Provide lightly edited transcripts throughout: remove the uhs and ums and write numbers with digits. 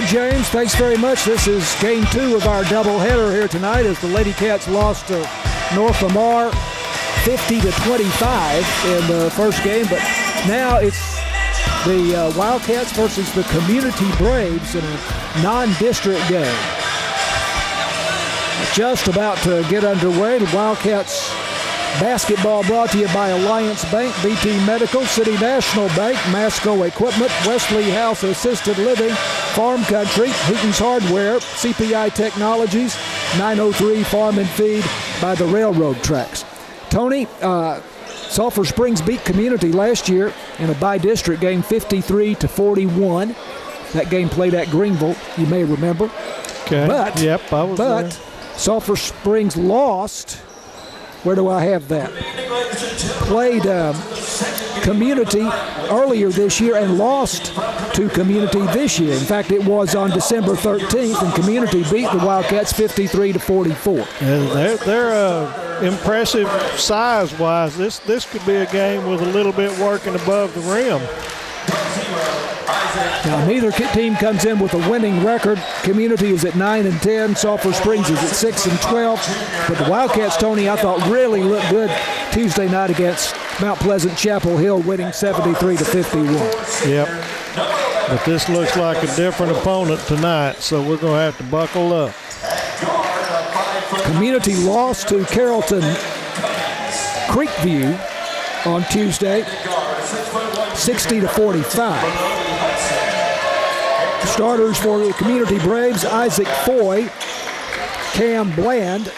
right, James, thanks very much. This is game 2 of our doubleheader here tonight as the Lady Cats lost to North Lamar 50-25 in the first game, but now it's the Wildcats versus the Community Braves in a non-district game. Just about to get underway. The Wildcats basketball brought to you by Alliance Bank, BT Medical, City National Bank, Masco Equipment, Wesley House Assisted Living, Farm Country, Heaton's Hardware, CPI Technologies, 903 Farm and Feed by the railroad tracks. Tony, Sulphur Springs beat Community last year in a by-district game 53-41. That game played at Greenville, you may remember. Okay. Yep, I was there. Sulphur Springs lost. Where do I have that? Played Community earlier this year and lost to Community this year. In fact, it was on December 13th, and Community beat the Wildcats 53-44. And they're impressive size-wise. This could be a game with a little bit working above the rim. Now, neither team comes in with a winning record. Community is at 9-10. Sulphur Springs is at 6-12. But the Wildcats, Tony, I thought really looked good Tuesday night against Mount Pleasant Chapel Hill, winning 73-51. Yep. But this looks like a different opponent tonight, so we're going to have to buckle up. Community lost to Carrollton Creekview on Tuesday, 60-45. Starters for the Community Braves: Isaac Foy, Cam Bland,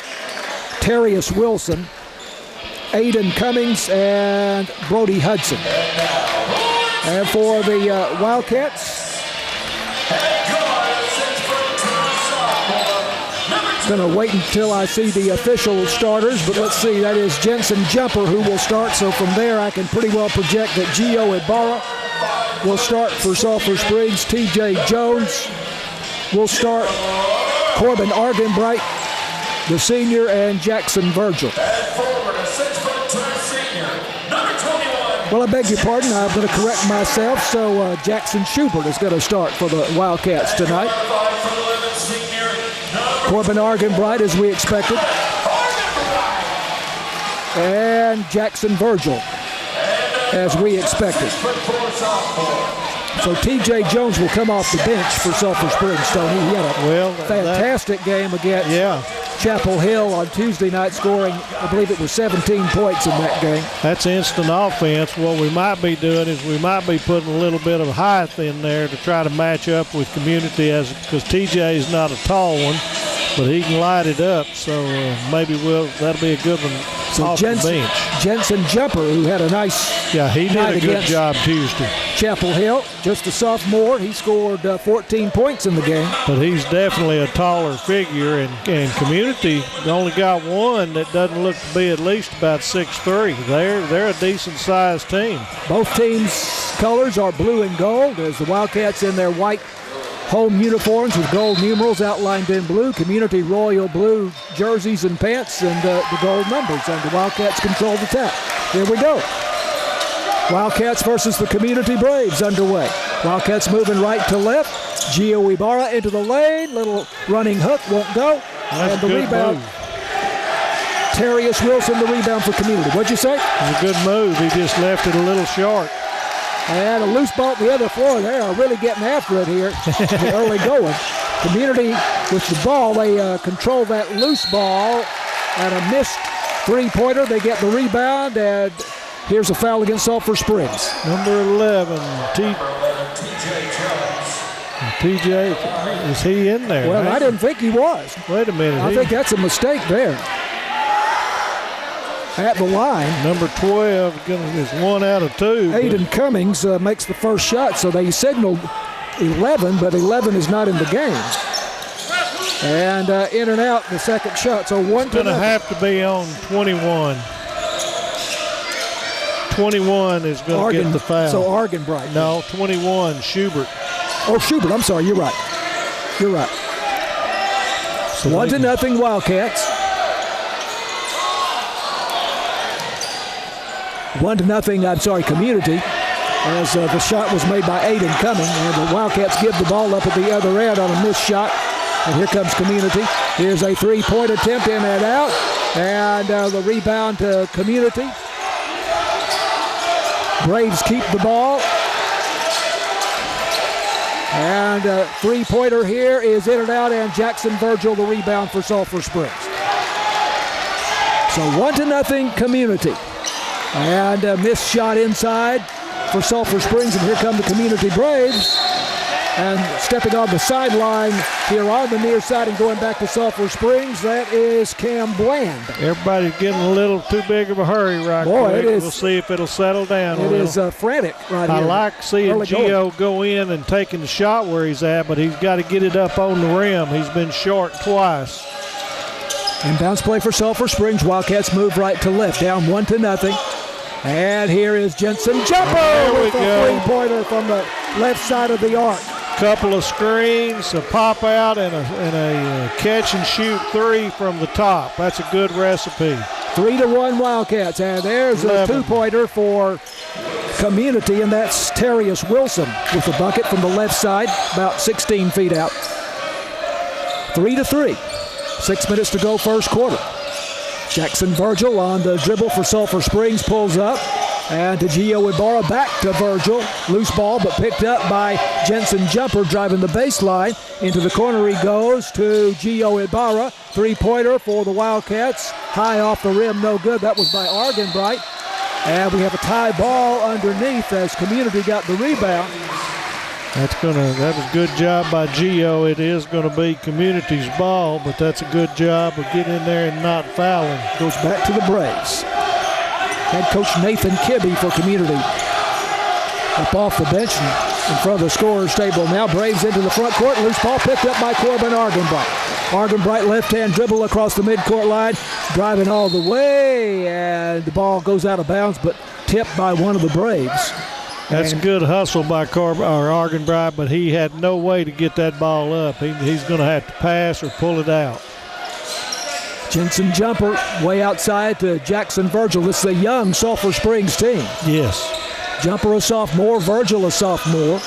Terrius Wilson, Aiden Cummings, and Brody Hudson. And for the Wildcats, going to wait until I see the official starters, but let's see, that is Jensen Jumper who will start. So from there I can pretty well project that Gio Ibarra will start for Sulphur Springs. T.J. Jones will start. Corbin Argenbright, the senior, and Jackson Virgil. Well, I beg your pardon. I'm going to correct myself. So Jackson Schubert is going to start for the Wildcats tonight. Corbin Argenbright, as we expected. And Jackson Virgil, as we expected. So T.J. Jones will come off the bench for Sulphur Springs, Tony. He had a fantastic game against Chapel Hill on Tuesday night, scoring, I believe it was 17 points in that game. That's instant offense. What we might be doing is we might be putting a little bit of height in there to try to match up with Community, because T.J. is not a tall one, but he can light it up. So maybe that'll be a good one off the bench. Jensen Jumper, who had a nice he did a good job Tuesday. Chapel Hill, just a sophomore. He scored 14 points in the game. But he's definitely a taller figure, and Community only got one that doesn't look to be at least about 6'3". They're a decent-sized team. Both teams' colors are blue and gold, as the Wildcats in their white home uniforms with gold numerals outlined in blue. Community royal blue jerseys and pants and the gold numbers, and the Wildcats control the tap. Here we go. Wildcats versus the Community Braves underway. Wildcats moving right to left. Gio Ibarra into the lane. Little running hook, won't go. That's and the rebound. Terrius Wilson, the rebound for Community. What'd you say? It was a good move. He just left it a little short. And a loose ball at the other floor. They are really getting after it here. The early going. Community with the ball. They control that loose ball. And a missed three-pointer. They get the rebound, and here's a foul against Sulphur Springs. Number 11, TJ, is he in there? Well, I didn't think he was. Wait a minute. I think that's a mistake there. At the line. Number 12 is 1 out of 2. Aiden Cummings makes the first shot, so they signaled 11, but 11 is not in the game. And in and out the second shot, so 1-0. It's going to have to be on 21. 21 is going to get the foul. So Argenbright. No, 21, Schubert. Oh, Schubert, I'm sorry, you're right. You're right. So 1-0 Wildcats. 1-0, Community. as the shot was made by Aiden Cumming, and the Wildcats give the ball up at the other end on a missed shot. And here comes Community. Here's a three-point attempt in and out, and the rebound to Community. Braves keep the ball. And a three-pointer here is in and out, and Jackson Virgil the rebound for Sulphur Springs. So 1-0 Community. And a missed shot inside for Sulphur Springs, and here come the Community Braves. And stepping on the sideline here on the near side and going back to Sulphur Springs, that is Cam Bland. Everybody's getting a little too big of a hurry right quick. It is. We'll see if it'll settle down a little. It is frantic right here. I like seeing Gio go in and taking the shot where he's at, but he's got to get it up on the rim. He's been short twice. Inbounds play for Sulphur Springs. Wildcats move right to left, down 1-0. And here is Jensen Jumper with a three-pointer from the left side of the arc. Couple of screens, a pop out, and a catch and shoot three from the top. That's a good recipe. 3-1 Wildcats, and there's 11. A two-pointer for Community, and that's Terrius Wilson with the bucket from the left side, about 16 feet out. 3-3. 6 minutes to go, first quarter. Jackson Virgil on the dribble for Sulphur Springs, pulls up. And to Gio Ibarra, back to Virgil. Loose ball, but picked up by Jensen Jumper, driving the baseline. Into the corner he goes to Gio Ibarra. Three-pointer for the Wildcats. High off the rim, no good. That was by Argenbright. And we have a tie ball underneath as Community got the rebound. That was a good job by Gio. It is going to be Community's ball, but that's a good job of getting in there and not fouling. Goes back to the Braves. Head coach Nathan Kibbe for Community. Up off the bench in front of the scorer's table. Now Braves into the front court. Loose ball picked up by Corbin Argenbright. Argenbright left-hand dribble across the midcourt line. Driving all the way. And the ball goes out of bounds, but tipped by one of the Braves. That's a good hustle by Argenbright, but he had no way to get that ball up. He's going to have to pass or pull it out. Jensen Jumper way outside to Jackson Virgil. This is a young Sulphur Springs team. Yes. Jumper a sophomore, Virgil a sophomore.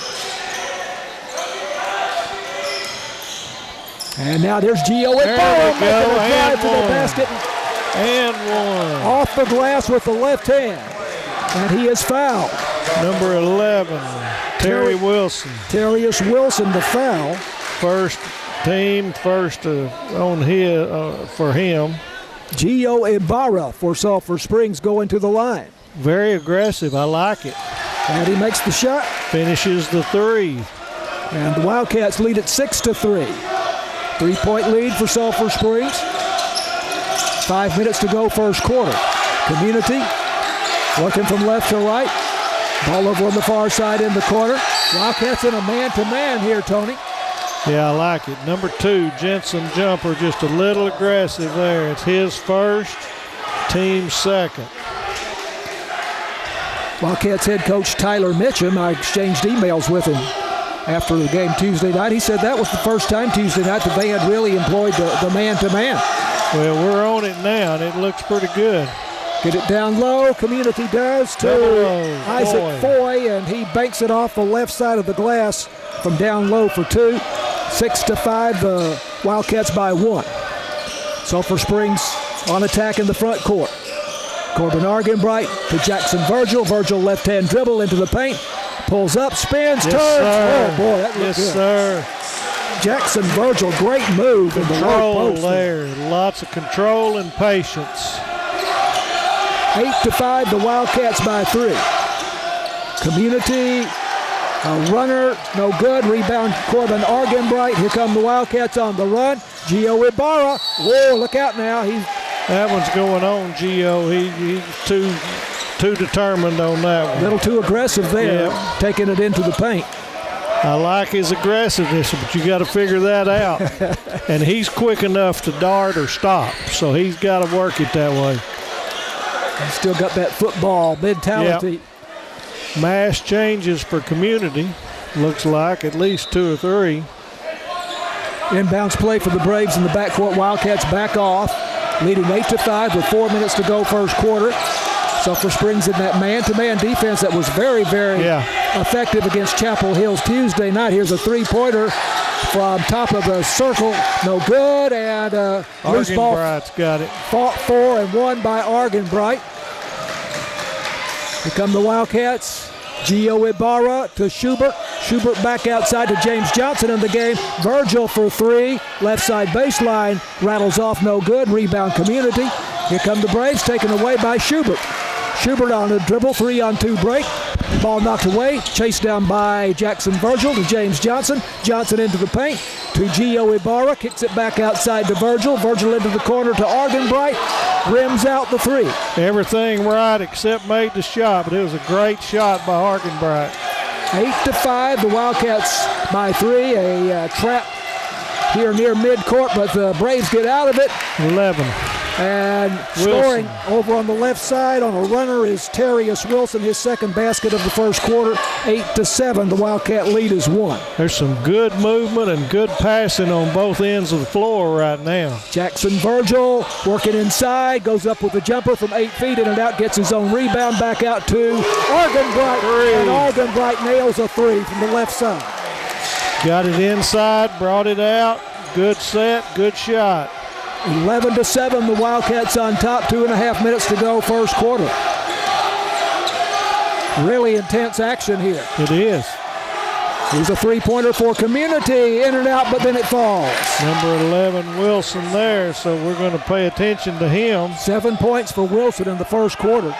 And now there's Gio Ibarra making a drive to the basket. And one. Off the glass with the left hand. And he is fouled. Number 11, Terry Wilson. Terrius Wilson, the foul. First on his for him. Gio Ibarra for Sulphur Springs going to the line. Very aggressive. I like it. And he makes the shot. Finishes the three. And the Wildcats lead at 6-3. 3-point lead for Sulphur Springs. 5 minutes to go, first quarter. Community working from left to right. Ball over on the far side in the corner. Wildcats in a man-to-man here, Tony. Yeah, I like it. Number 2, Jensen Jumper, just a little aggressive there. It's his first, team second. Wildcats head coach Tyler Mitchum, I exchanged emails with him after the game Tuesday night. He said that was the first time Tuesday night that they had really employed the man-to-man. Well, we're on it now, and it looks pretty good. Get it down low. Community does to Isaac Foy, and he banks it off the left side of the glass from down low for 2. 6-5, the Wildcats by 1. Sulphur Springs on attack in the front court. Corbin Argenbright to Jackson Virgil. Virgil left-hand dribble into the paint. Pulls up, spins, turns. Sir. Oh, boy, that looked good. Yes, sir. Jackson Virgil, great move. Control there. Lots of control and patience. 8-5, the Wildcats by 3. Community, a runner, no good. Rebound, Corbin Argenbright. Here come the Wildcats on the run. Gio Ibarra. Whoa, look out now. That one's going on, Gio. He's too determined on that one. A little too aggressive there, taking it into the paint. I like his aggressiveness, but you got to figure that out. And he's quick enough to dart or stop, so he's got to work it that way. He's still got that football mentality. Yep. Mass changes for Community. Looks like at least 2 or 3. Inbounds play for the Braves in the backcourt. Wildcats back off, leading 8-5 with 4 minutes to go first quarter. Sulphur Springs in that man-to-man defense that was very, very effective against Chapel Hills Tuesday night. Here's a three-pointer from top of the circle. No good, and loose ball. Argenbright's got it. Fought for and won by Argenbright. Here come the Wildcats. Gio Ibarra to Schubert. Schubert back outside to James Johnson in the game. Virgil for three. Left side baseline. Rattles off, no good. Rebound Community. Here come the Braves, taken away by Schubert. Schubert on a dribble, 3-on-2 break. Ball knocked away, chased down by Jackson Virgil to James Johnson. Johnson into the paint to Gio Ibarra, kicks it back outside to Virgil. Virgil into the corner to Argenbright, rims out the three. Everything right except made the shot, but it was a great shot by Argenbright. 8-5, the Wildcats by three. A trap here near midcourt, but the Braves get out of it. 11. And scoring over on the left side on a runner is Terrius Wilson, his second basket of the first quarter. 8-7, the Wildcat lead is one. There's some good movement and good passing on both ends of the floor right now. Jackson Virgil working inside, goes up with a jumper from 8 feet, in and out, gets his own rebound, back out to Argenbright. And Argenbright nails a three from the left side. Got it inside, brought it out. Good set, good shot. 11-7, the Wildcats on top, 2.5 minutes to go, first quarter. Really intense action here. It is. Here's a three-pointer for Community, in and out, but then it falls. Number 11, Wilson there, so we're going to pay attention to him. 7 points for Wilson in the first quarter.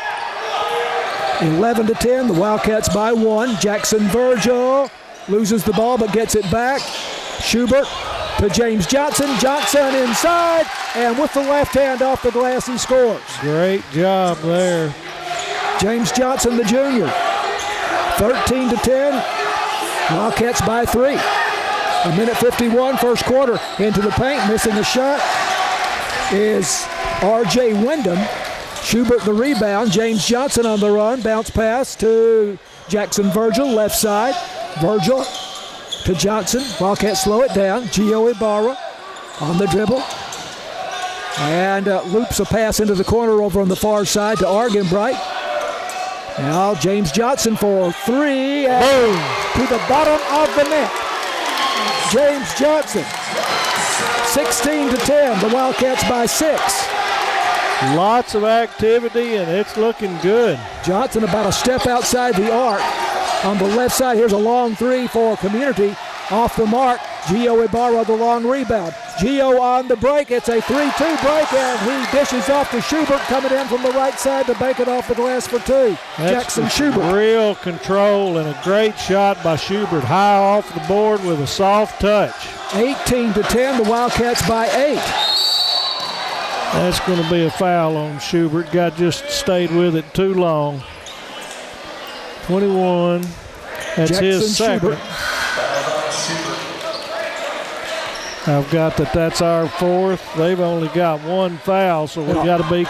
11-10, the Wildcats by one. Jackson Virgil loses the ball but gets it back. Schubert to James Johnson. Johnson inside, and with the left hand off the glass, he scores. Great job there. James Johnson, the junior. 13-10. Wildcats by three. 1:51, first quarter. Into the paint, missing a shot is R.J. Wyndham. Schubert the rebound. James Johnson on the run. Bounce pass to Jackson Virgil, left side. Virgil to Johnson. Wildcats slow it down. Gio Ibarra on the dribble. And loops a pass into the corner over on the far side to Argenbright. Now James Johnson for three. And boom! To the bottom of the net. James Johnson. 16-10. The Wildcats by six. Lots of activity, and it's looking good. Johnson about a step outside the arc. On the left side, here's a long three for Community. Off the mark, Gio Ibarra the long rebound. Gio on the break. It's a 3-2 break, and he dishes off to Schubert, coming in from the right side to bank it off the glass for two. Jackson Schubert. Real control and a great shot by Schubert. High off the board with a soft touch. 18-10, the Wildcats by 8. That's going to be a foul on Schubert. Guy just stayed with it too long. 21. That's Jackson his second. Schubert. I've got that's our fourth. They've only got one foul, so we got to be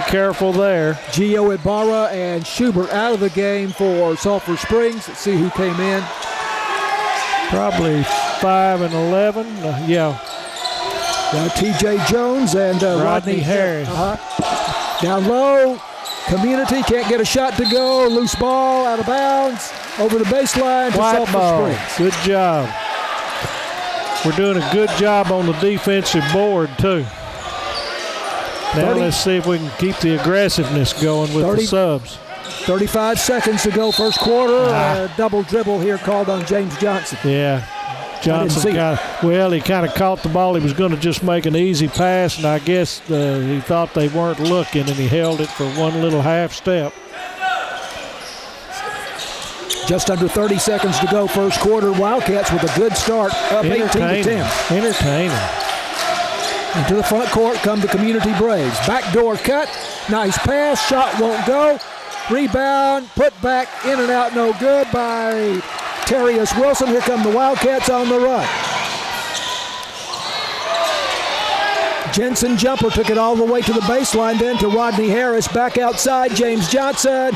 careful there. Gio Ibarra and Schubert out of the game for Sulphur Springs. Let's see who came in. Probably 5 and 11. Yeah. T.J. Jones and Rodney Harris. Down low. Community can't get a shot to go. Loose ball out of bounds. Over the baseline to Sulphur Springs. Good job. We're doing a good job on the defensive board, too. Now let's see if we can keep the aggressiveness going with the subs. 35 seconds to go, first quarter. A double dribble here called on James Johnson. Yeah. Johnson he kind of caught the ball. He was going to just make an easy pass, and I guess he thought they weren't looking, and he held it for one little half step. Just under 30 seconds to go, first quarter. Wildcats with a good start, up 18-10. Entertaining. Into the front court come the Community Braves. Backdoor cut, nice pass, shot won't go. Rebound, put back, in and out, no good by Terrius Wilson. Here come the Wildcats on the run. Jensen jumper took it all the way to the baseline, then to Rodney Harris. Back outside, James Johnson.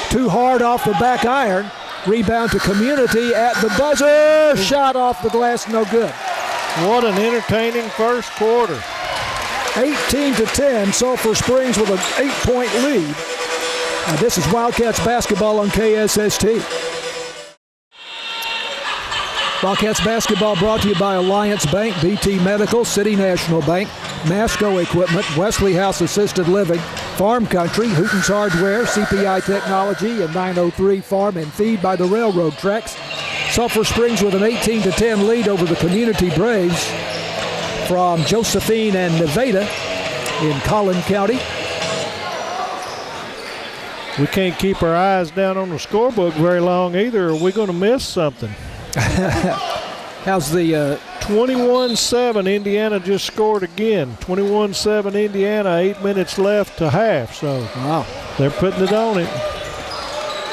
Too hard off the back iron. Rebound to Community at the buzzer. Shot off the glass, no good. What an entertaining first quarter. 18-10, Sulphur Springs with an 8-point lead. This is Wildcats basketball on KSST. Wildcats basketball brought to you by Alliance Bank, BT Medical, City National Bank, Masco Equipment, Wesley House Assisted Living, Farm Country, Hooten's Hardware, CPI Technology, and 903 Farm and Feed by the railroad tracks. Sulphur Springs with an 18-10 lead over the Community Braves from Josephine and Nevada in Collin County. We can't keep our eyes down on the scorebook very long either. Are we going to miss something? How's the 21-7, Indiana just scored again. 21-7 Indiana, 8 minutes left to half. So wow, they're putting it on it.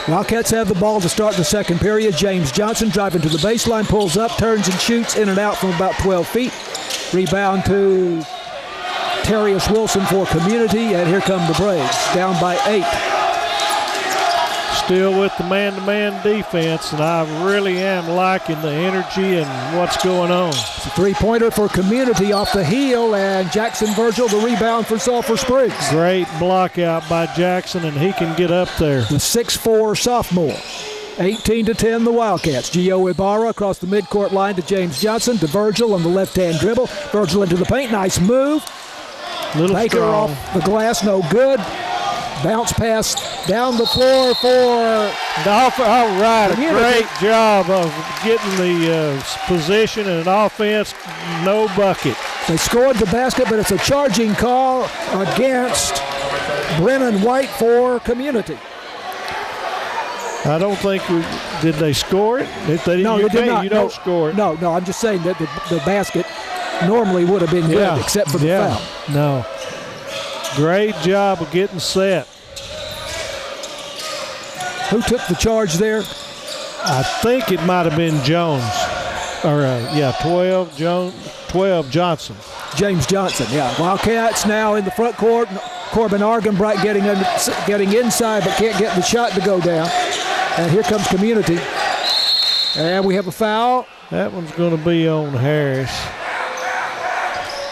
Wildcats have the ball to start the second period. James Johnson driving to the baseline, pulls up, turns and shoots in and out from about 12 feet. Rebound to Terrius Wilson for Community, and here come the Braves, down by 8. Still with the man-to-man defense, and I really am liking the energy and what's going on. It's a three-pointer for Community off the heel, and Jackson Virgil the rebound for Sulphur Springs. Great block out by Jackson, and he can get up there. The 6'4 sophomore. 18-10 the Wildcats. Gio Ibarra across the midcourt line to James Johnson, to Virgil on the left-hand dribble. Virgil into the paint, nice move. Baker strong. Off the glass, no good. Bounce pass down the floor for all right, Community. A great job of getting the position and an offense, no bucket. They scored the basket, but it's a charging call against Brennan White for Community. I don't think did they score it? If they, No, they did not. You don't score it. No, I'm just saying that the basket normally would have been good, except for the foul. No. Great job of getting set. Who took the charge there? I think it might have been Jones. Or, 12 Johnson. James Johnson, yeah. Wildcats now in the front court. Corbin Argenbright getting inside, but can't get the shot to go down. And here comes Community. And we have a foul. That one's going to be on Harris.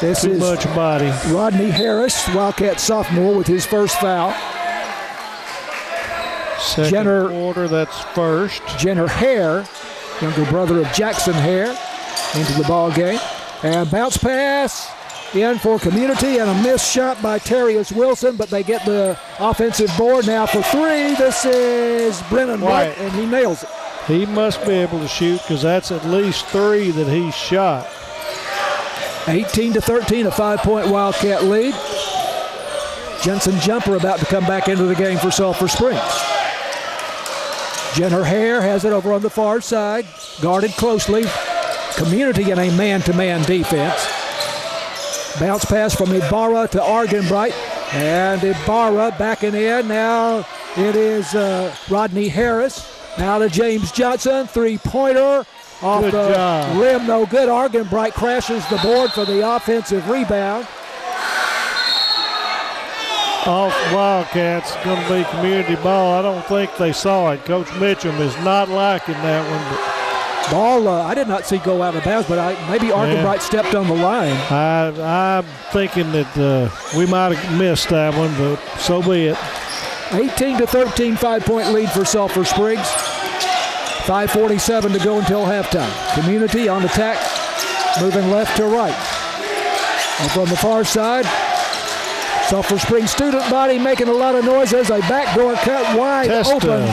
This Too is much body. Rodney Harris, Wildcat sophomore, with his first foul. Second quarter, that's first. Jenner Hare, younger brother of Jackson Hare, into the ball game. And bounce pass in for Community, and a missed shot by Terrius Wilson, but they get the offensive board now for three. This is Brennan White, and he nails it. He must be able to shoot because that's at least 3 that he shot. 18-13, a 5-point Wildcat lead. Jensen jumper about to come back into the game for Sulphur Springs. Jenner Hare has it over on the far side, guarded closely. Community in a man-to-man defense. Bounce pass from Ibarra to Argenbright, and Ibarra backing in. Now it is Rodney Harris. Now to James Johnson, three-pointer. Off good the job. rim, no good. Argenbright crashes the board for the offensive rebound. Off Wildcats, going to be Community ball. I don't think they saw it. Coach Mitchum is not liking that one. Ball, I did not see go out of bounds, but maybe Argenbright stepped on the line. I'm thinking that we might have missed that one, but so be it. 18-13, 5-point lead for Sulphur Springs. 5:47 to go until halftime. Community on attack, moving left to right. And from the far side, Sulphur Springs student body making a lot of noise. There's a backdoor cut wide open.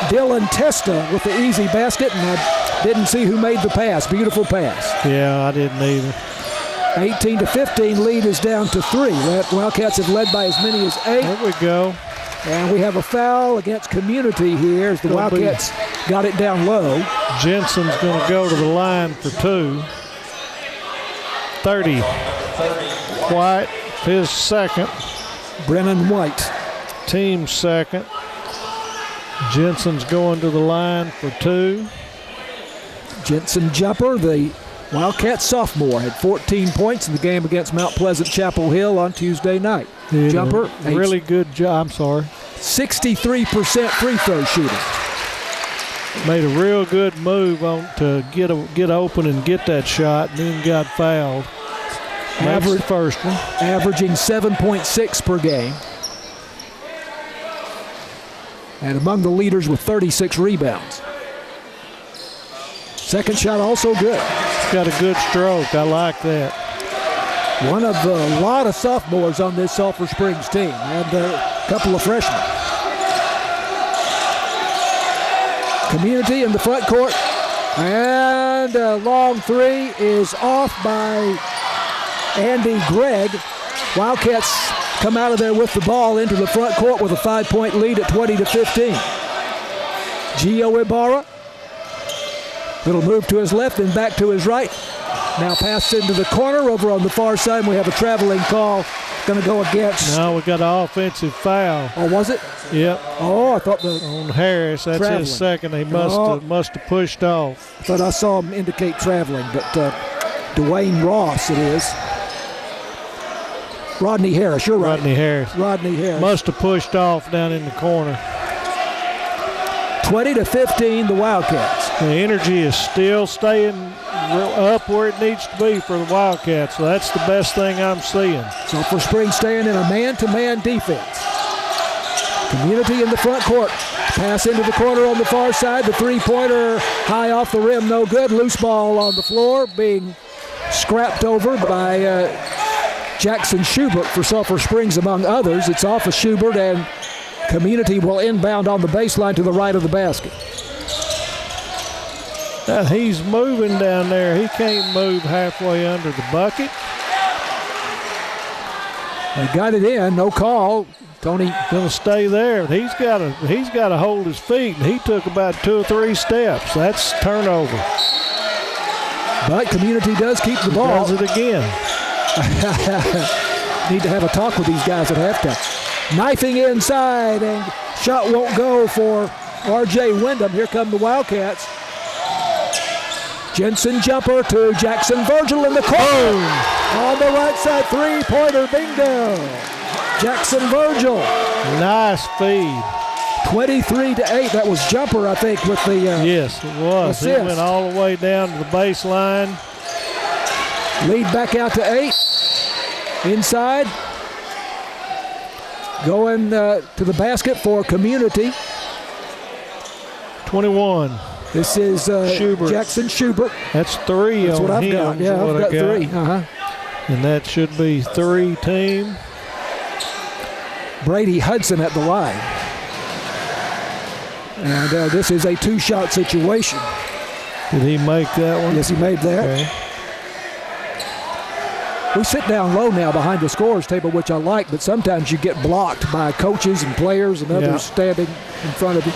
Dylan Testa with the easy basket, and I didn't see who made the pass. Beautiful pass. Yeah, I didn't either. 18-15, lead is down to 3. Wildcats have led by as many as 8. There we go. And we have a foul against Community here as the Wildcats got it down low. Jensen's going to go to the line for 2. 30. White, his second. Brennan White. Team second. Jensen's going to the line for 2. Jensen jumper, the Wildcat sophomore, had 14 points in the game against Mount Pleasant Chapel Hill on Tuesday night. Jumper. Really good job. I'm sorry. 63% free throw shooting. Made a real good move on to get open and get that shot, and then got fouled. Average first one. Averaging 7.6 per game. and among the leaders with 36 rebounds. Second shot also good. Got a good stroke. I like that. One of a lot of sophomores on this Sulphur Springs team, and a couple of freshmen. Community in the front court, and a long three is off by Andy Gregg. Wildcats come out of there with the ball into the front court with a 5-point lead at 20-15. Gio Ibarra. Little move to his left and back to his right. Now pass into the corner over on the far side. We have a traveling call going to go against. No, we got an offensive foul. Oh, was it? Yep. Oh, I thought on Harris. That's traveling. His second. He must have pushed off. I thought I saw him indicate traveling, but Dwayne Ross it is. Rodney Harris, you're right. Rodney Harris. Rodney Harris. Must have pushed off down in the corner. 20-15, the Wildcats. The energy is still staying up where it needs to be for the Wildcats. So that's the best thing I'm seeing. Sulphur Springs staying in a man-to-man defense. Community in the front court. Pass into the corner on the far side. The three-pointer high off the rim, no good. Loose ball on the floor, being scrapped over by Jackson Schubert for Sulphur Springs, among others. It's off of Schubert, and Community will inbound on the baseline to the right of the basket. Now he's moving down there. He can't move halfway under the bucket. They got it in, no call. Tony gonna stay there. He's got to hold his feet, and he took about 2 or 3 steps. That's turnover. But Community does keep the ball. Does it again. Need to have a talk with these guys at halftime. Knifing inside, and shot won't go for R.J. Wyndham. Here come the Wildcats. Jensen jumper to Jackson Virgil in the corner. On the right side, three-pointer, bingo. Jackson Virgil. Nice feed. 23-8. That was jumper, I think, with the yes, it was. assist. He went all the way down to the baseline. Lead back out to 8. Inside. Going to the basket for Community. 21. This is Schubert. Jackson Schubert. That's 3 That's on what I've him. got. Yeah, I've got 3. And that should be 3 team. Brady Hudson at the line. And this is a 2-shot situation. Did he make that one? Yes, he made that. Okay. We sit down low now behind the scorer's table, which I like, but sometimes you get blocked by coaches and players and others standing in front of you.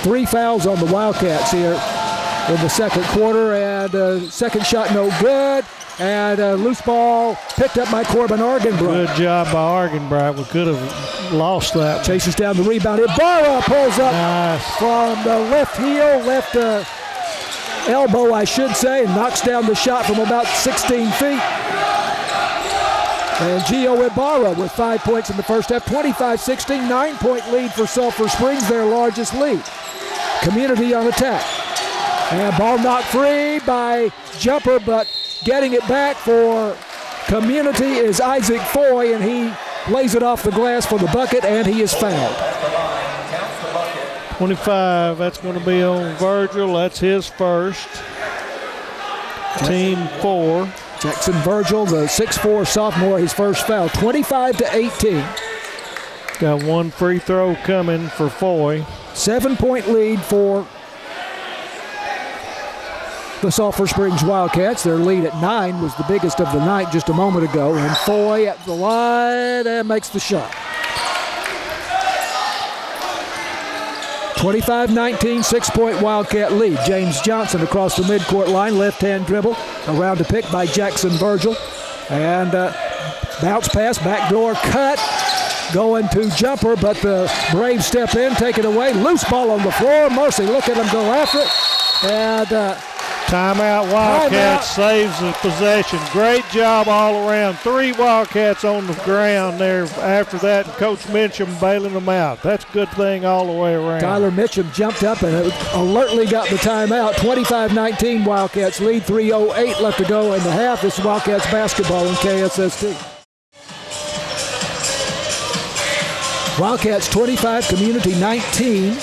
3 fouls on the Wildcats here in the second quarter, and second shot no good, and a loose ball picked up by Corbin Argenbright. Good job by Argenbright. We could have lost that one. Chases down the rebound. Ibarra pulls up from the left heel, left elbow, I should say, and knocks down the shot from about 16 feet. And Gio Ibarra with 5 points in the first half. 25-16, 9-point lead for Sulphur Springs, their largest lead. Community on attack. And ball knocked free by Jumper, but getting it back for Community is Isaac Foy, and he lays it off the glass for the bucket, and he is fouled. 25, that's going to be on Virgil. That's his first. Team 4. Jackson Virgil, the 6'4 sophomore, his first foul. 25-18. Got 1 free throw coming for Foy. 7-point lead for the Sulphur Springs Wildcats. Their lead at 9 was the biggest of the night just a moment ago. And Foy at the line and makes the shot. 25-19, 6-point Wildcat lead. James Johnson across the midcourt line, left-hand dribble, around to pick by Jackson Virgil. And bounce pass, backdoor cut, going to Jumper, but the Braves step in, take it away. Loose ball on the floor. Mercy, look at him go after it. And timeout. Wildcats saves the possession. Great job all around. 3 Wildcats on the ground there after that. Coach Mitchum bailing them out. That's a good thing all the way around. Tyler Mitchum jumped up and alertly got the timeout. 25-19 Wildcats lead. 3:08 left to go in the half. This is Wildcats basketball in KSST. Wildcats 25, Community 19.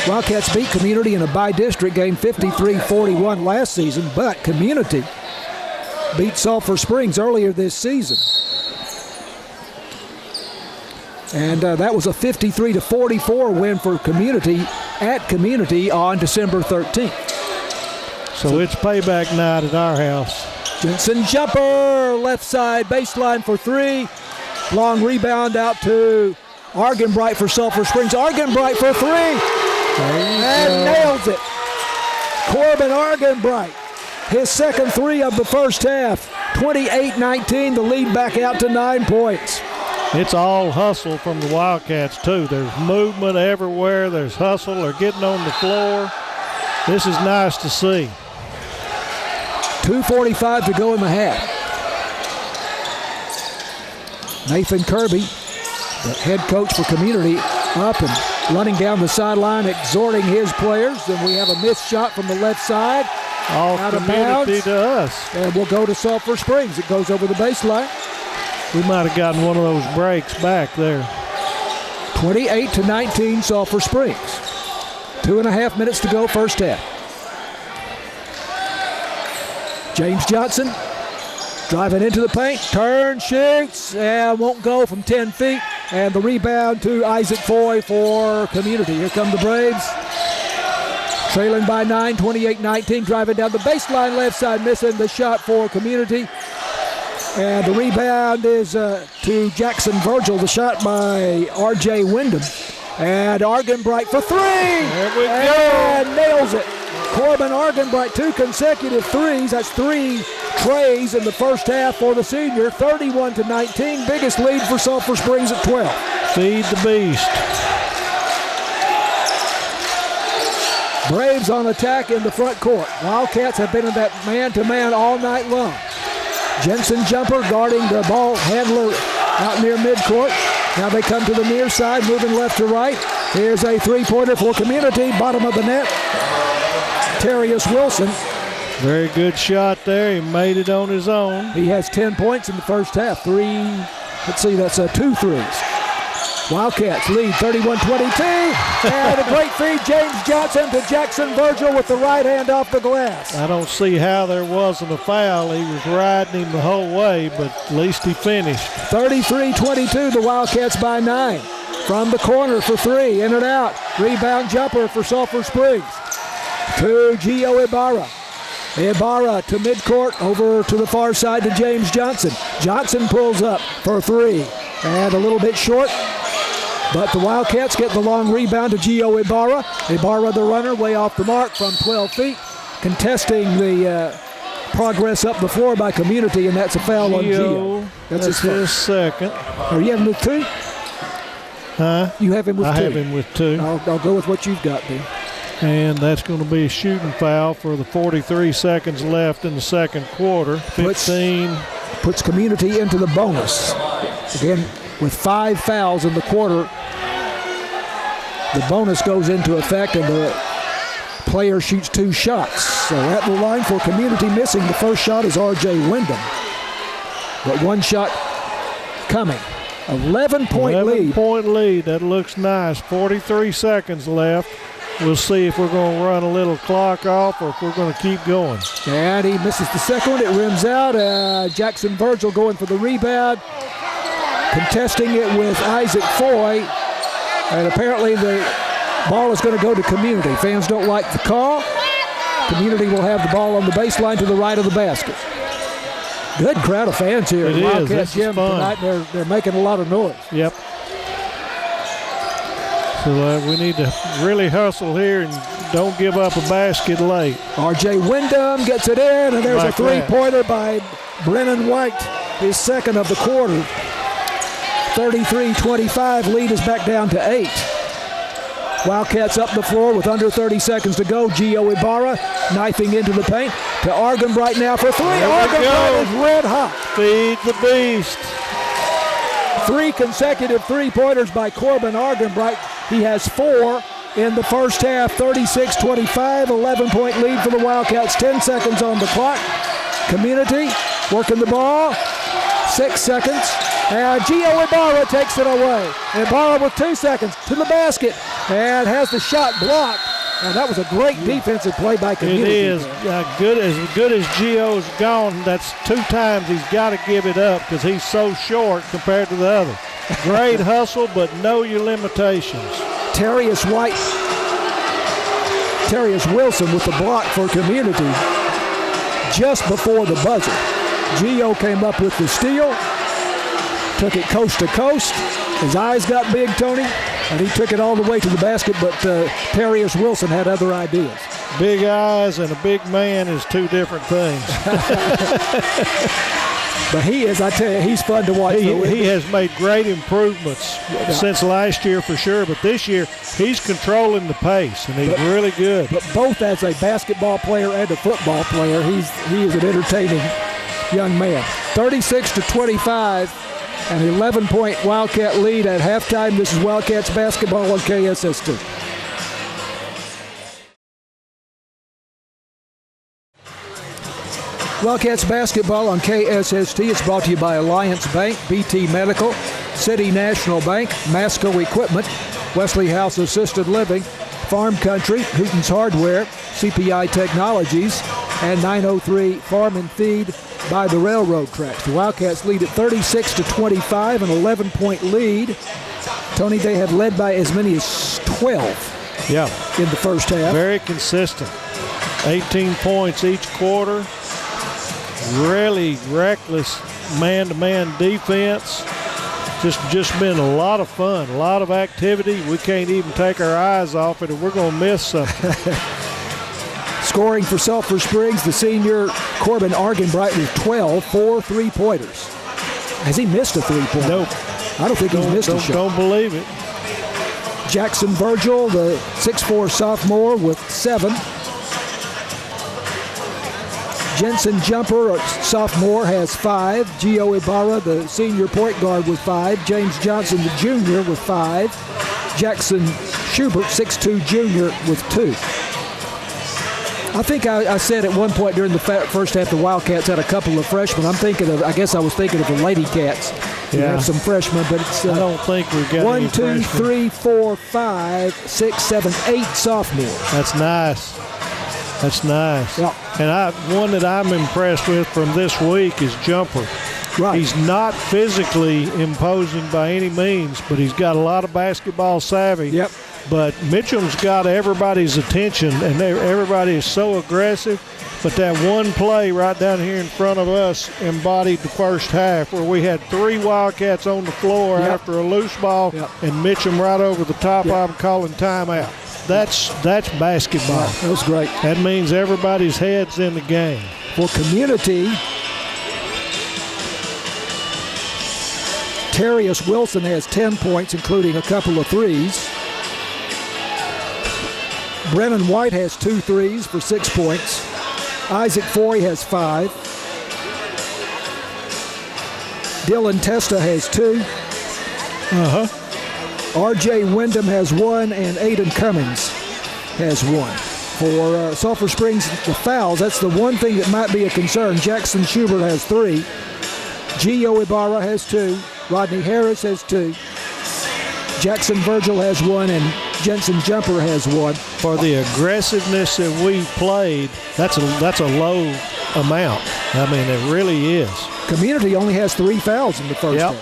Wildcats beat Community in a by-district game 53-41 last season, but Community beat Sulphur Springs earlier this season. And that was a 53-44 win for Community at Community on December 13th. So it's payback night at our house. Jensen jumper, left side baseline for three. Long rebound out to Argenbright for Sulphur Springs. Argenbright for three. And nails it. Corbin Argenbright, his second three of the first half. 28-19, the lead back out to 9 points. It's all hustle from the Wildcats, too. There's movement everywhere. There's hustle. They're getting on the floor. This is nice to see. 2:45 to go in the half. Nathan Kirby, the head coach for Community, up and running down the sideline, exhorting his players. Then we have a missed shot from the left side. All out of Community bounds. to us. And we'll go to Sulphur Springs. It goes over the baseline. We might have gotten one of those breaks back there. 28-19, Sulphur Springs. 2.5 minutes to go, first half. James Johnson driving into the paint, turn, shoots, and won't go from 10 feet. And the rebound to Isaac Foy for Community. Here come the Braves. Trailing by 9, 28-19, driving down the baseline left side, missing the shot for Community. And the rebound is to Jackson Virgil, the shot by R.J. Wyndham. And Argenbright for three! There we go! And nails it. Corbin Argenbright, 2 consecutive threes. That's 3 trays in the first half for the senior. 31-19, biggest lead for Sulphur Springs at 12. Feed the beast. Braves on attack in the front court. Wildcats have been in that man-to-man all night long. Jensen jumper guarding the ball handler out near midcourt. Now they come to the near side, moving left to right. Here's a three-pointer for Community, bottom of the net. Terrius Wilson. Very good shot there. He made it on his own. He has 10 points in the first half. That's 2 threes. Wildcats lead 31-22. And a great feed, James Johnson to Jackson Virgil with the right hand off the glass. I don't see how there wasn't a foul. He was riding him the whole way, but at least he finished. 33-22, the Wildcats by 9. From the corner for 3, in and out. Rebound jumper for Sulphur Springs. To Gio Ibarra. Ibarra to midcourt, over to the far side to James Johnson. Johnson pulls up for 3, and a little bit short. But the Wildcats get the long rebound to Gio Ibarra. Ibarra, the runner, way off the mark from 12 feet. Contesting the progress up the floor by Community, and that's a foul on Gio. That's his second. Are you having with 2? Huh? You have him with 2? I have him with 2. I'll go with what you've got then. And that's going to be a shooting foul for the 43 seconds left in the second quarter. 15. Puts Community into the bonus. Again, with 5 fouls in the quarter, the bonus goes into effect and the player shoots 2 shots. So at the line for Community, missing the first shot is R.J. Wyndham. But 1 shot coming. 11-point lead. 11-point lead. That looks nice. 43 seconds left. We'll see if we're going to run a little clock off or if we're going to keep going. And he misses the second one. It rims out. Jackson Virgil going for the rebound. Contesting it with Isaac Foy. And apparently the ball is going to go to Community. Fans don't like the call. Community will have the ball on the baseline to the right of the basket. Good crowd of fans here at Wildcat Gym tonight. They're making a lot of noise. Yep. So we need to really hustle here and don't give up a basket late. R.J. Wyndham gets it in, and there's a three-pointer by Brennan White, his second of the quarter. 33-25, lead is back down to 8. Wildcats up the floor with under 30 seconds to go. Gio Ibarra knifing into the paint to Argenbright now for 3. Argenbright is red hot. Feed the beast. 3 consecutive three-pointers by Corbin Argenbright. He has 4 in the first half. 36-25, 11-point lead for the Wildcats. 10 seconds on the clock. Community working the ball. 6 seconds. And Gio Ibarra takes it away. Ibarra with 2 seconds to the basket and has the shot blocked. And that was a great defensive play by Community. It is. As good as Gio's gone, that's 2 times he's got to give it up because he's so short compared to the other. Great hustle, but know your limitations. Terrius Wilson with the block for Community just before the buzzer. Gio came up with the steal, took it coast to coast. His eyes got big, Tony, and he took it all the way to the basket, but Terrius Wilson had other ideas. Big eyes and a big man is 2 different things. But he is, I tell you, he's fun to watch. He has made great improvements since last year for sure, but this year he's controlling the pace, and he's really good. But both as a basketball player and a football player, he is an entertaining young man. 36-25. An 11-point Wildcat lead at halftime. This is Wildcats basketball on KSST. Wildcats basketball on KSST. It's brought to you by Alliance Bank, BT Medical, City National Bank, Masco Equipment, Wesley House Assisted Living, Farm Country, Hooten's Hardware, CPI Technologies, and 903 Farm and Feed by the railroad tracks. The Wildcats lead at 36-25, an 11-point lead. Tony, they have led by as many as 12 in the first half. Very consistent. 18 points each quarter. Really reckless man-to-man defense. Just been a lot of fun, a lot of activity. We can't even take our eyes off it, and we're going to miss something. Scoring for Sulphur Springs, the senior Corbin Argenbright with 12, 4 3-pointers. Has he missed a 3-pointer? Nope. I don't think he's missed a shot. Don't believe it. Jackson Virgil, the 6'4 sophomore, with 7. Jensen Jumper, sophomore, has 5. Gio Ibarra, the senior point guard, with 5. James Johnson, the junior, with 5. Jackson Schubert, 6'2 junior, with 2. I think I said at one point during the first half the Wildcats had a couple of freshmen. I guess I was thinking of the Lady Cats. We have some freshmen, but it's I don't think we've got 1, 2, 3, 4, 5, 6, 7, 8 sophomores. That's nice. That's nice. Yeah. And one that I'm impressed with from this week is Jumper. Right. He's not physically imposing by any means, but he's got a lot of basketball savvy. Yep. But Mitchum's got everybody's attention, and everybody is so aggressive. But that one play right down here in front of us embodied the first half, where we had 3 Wildcats on the floor after a loose ball, and Mitchum right over the top of him calling timeout. That's basketball. That was great. That means everybody's head's in the game. For Community, Terrius Wilson has 10 points, including a couple of threes. Brennan White has 2 threes for 6 points. Isaac Foy has 5. Dylan Testa has 2. R.J. Wyndham has 1, and Aiden Cummings has 1. For Sulphur Springs, the fouls, that's the one thing that might be a concern. Jackson Schubert has 3. Gio Ibarra has 2. Rodney Harris has 2. Jackson Virgil has 1, and Jensen Jumper has 1. For the aggressiveness that we played, that's a low amount. I mean, it really is. Community only has 3 fouls in the first half.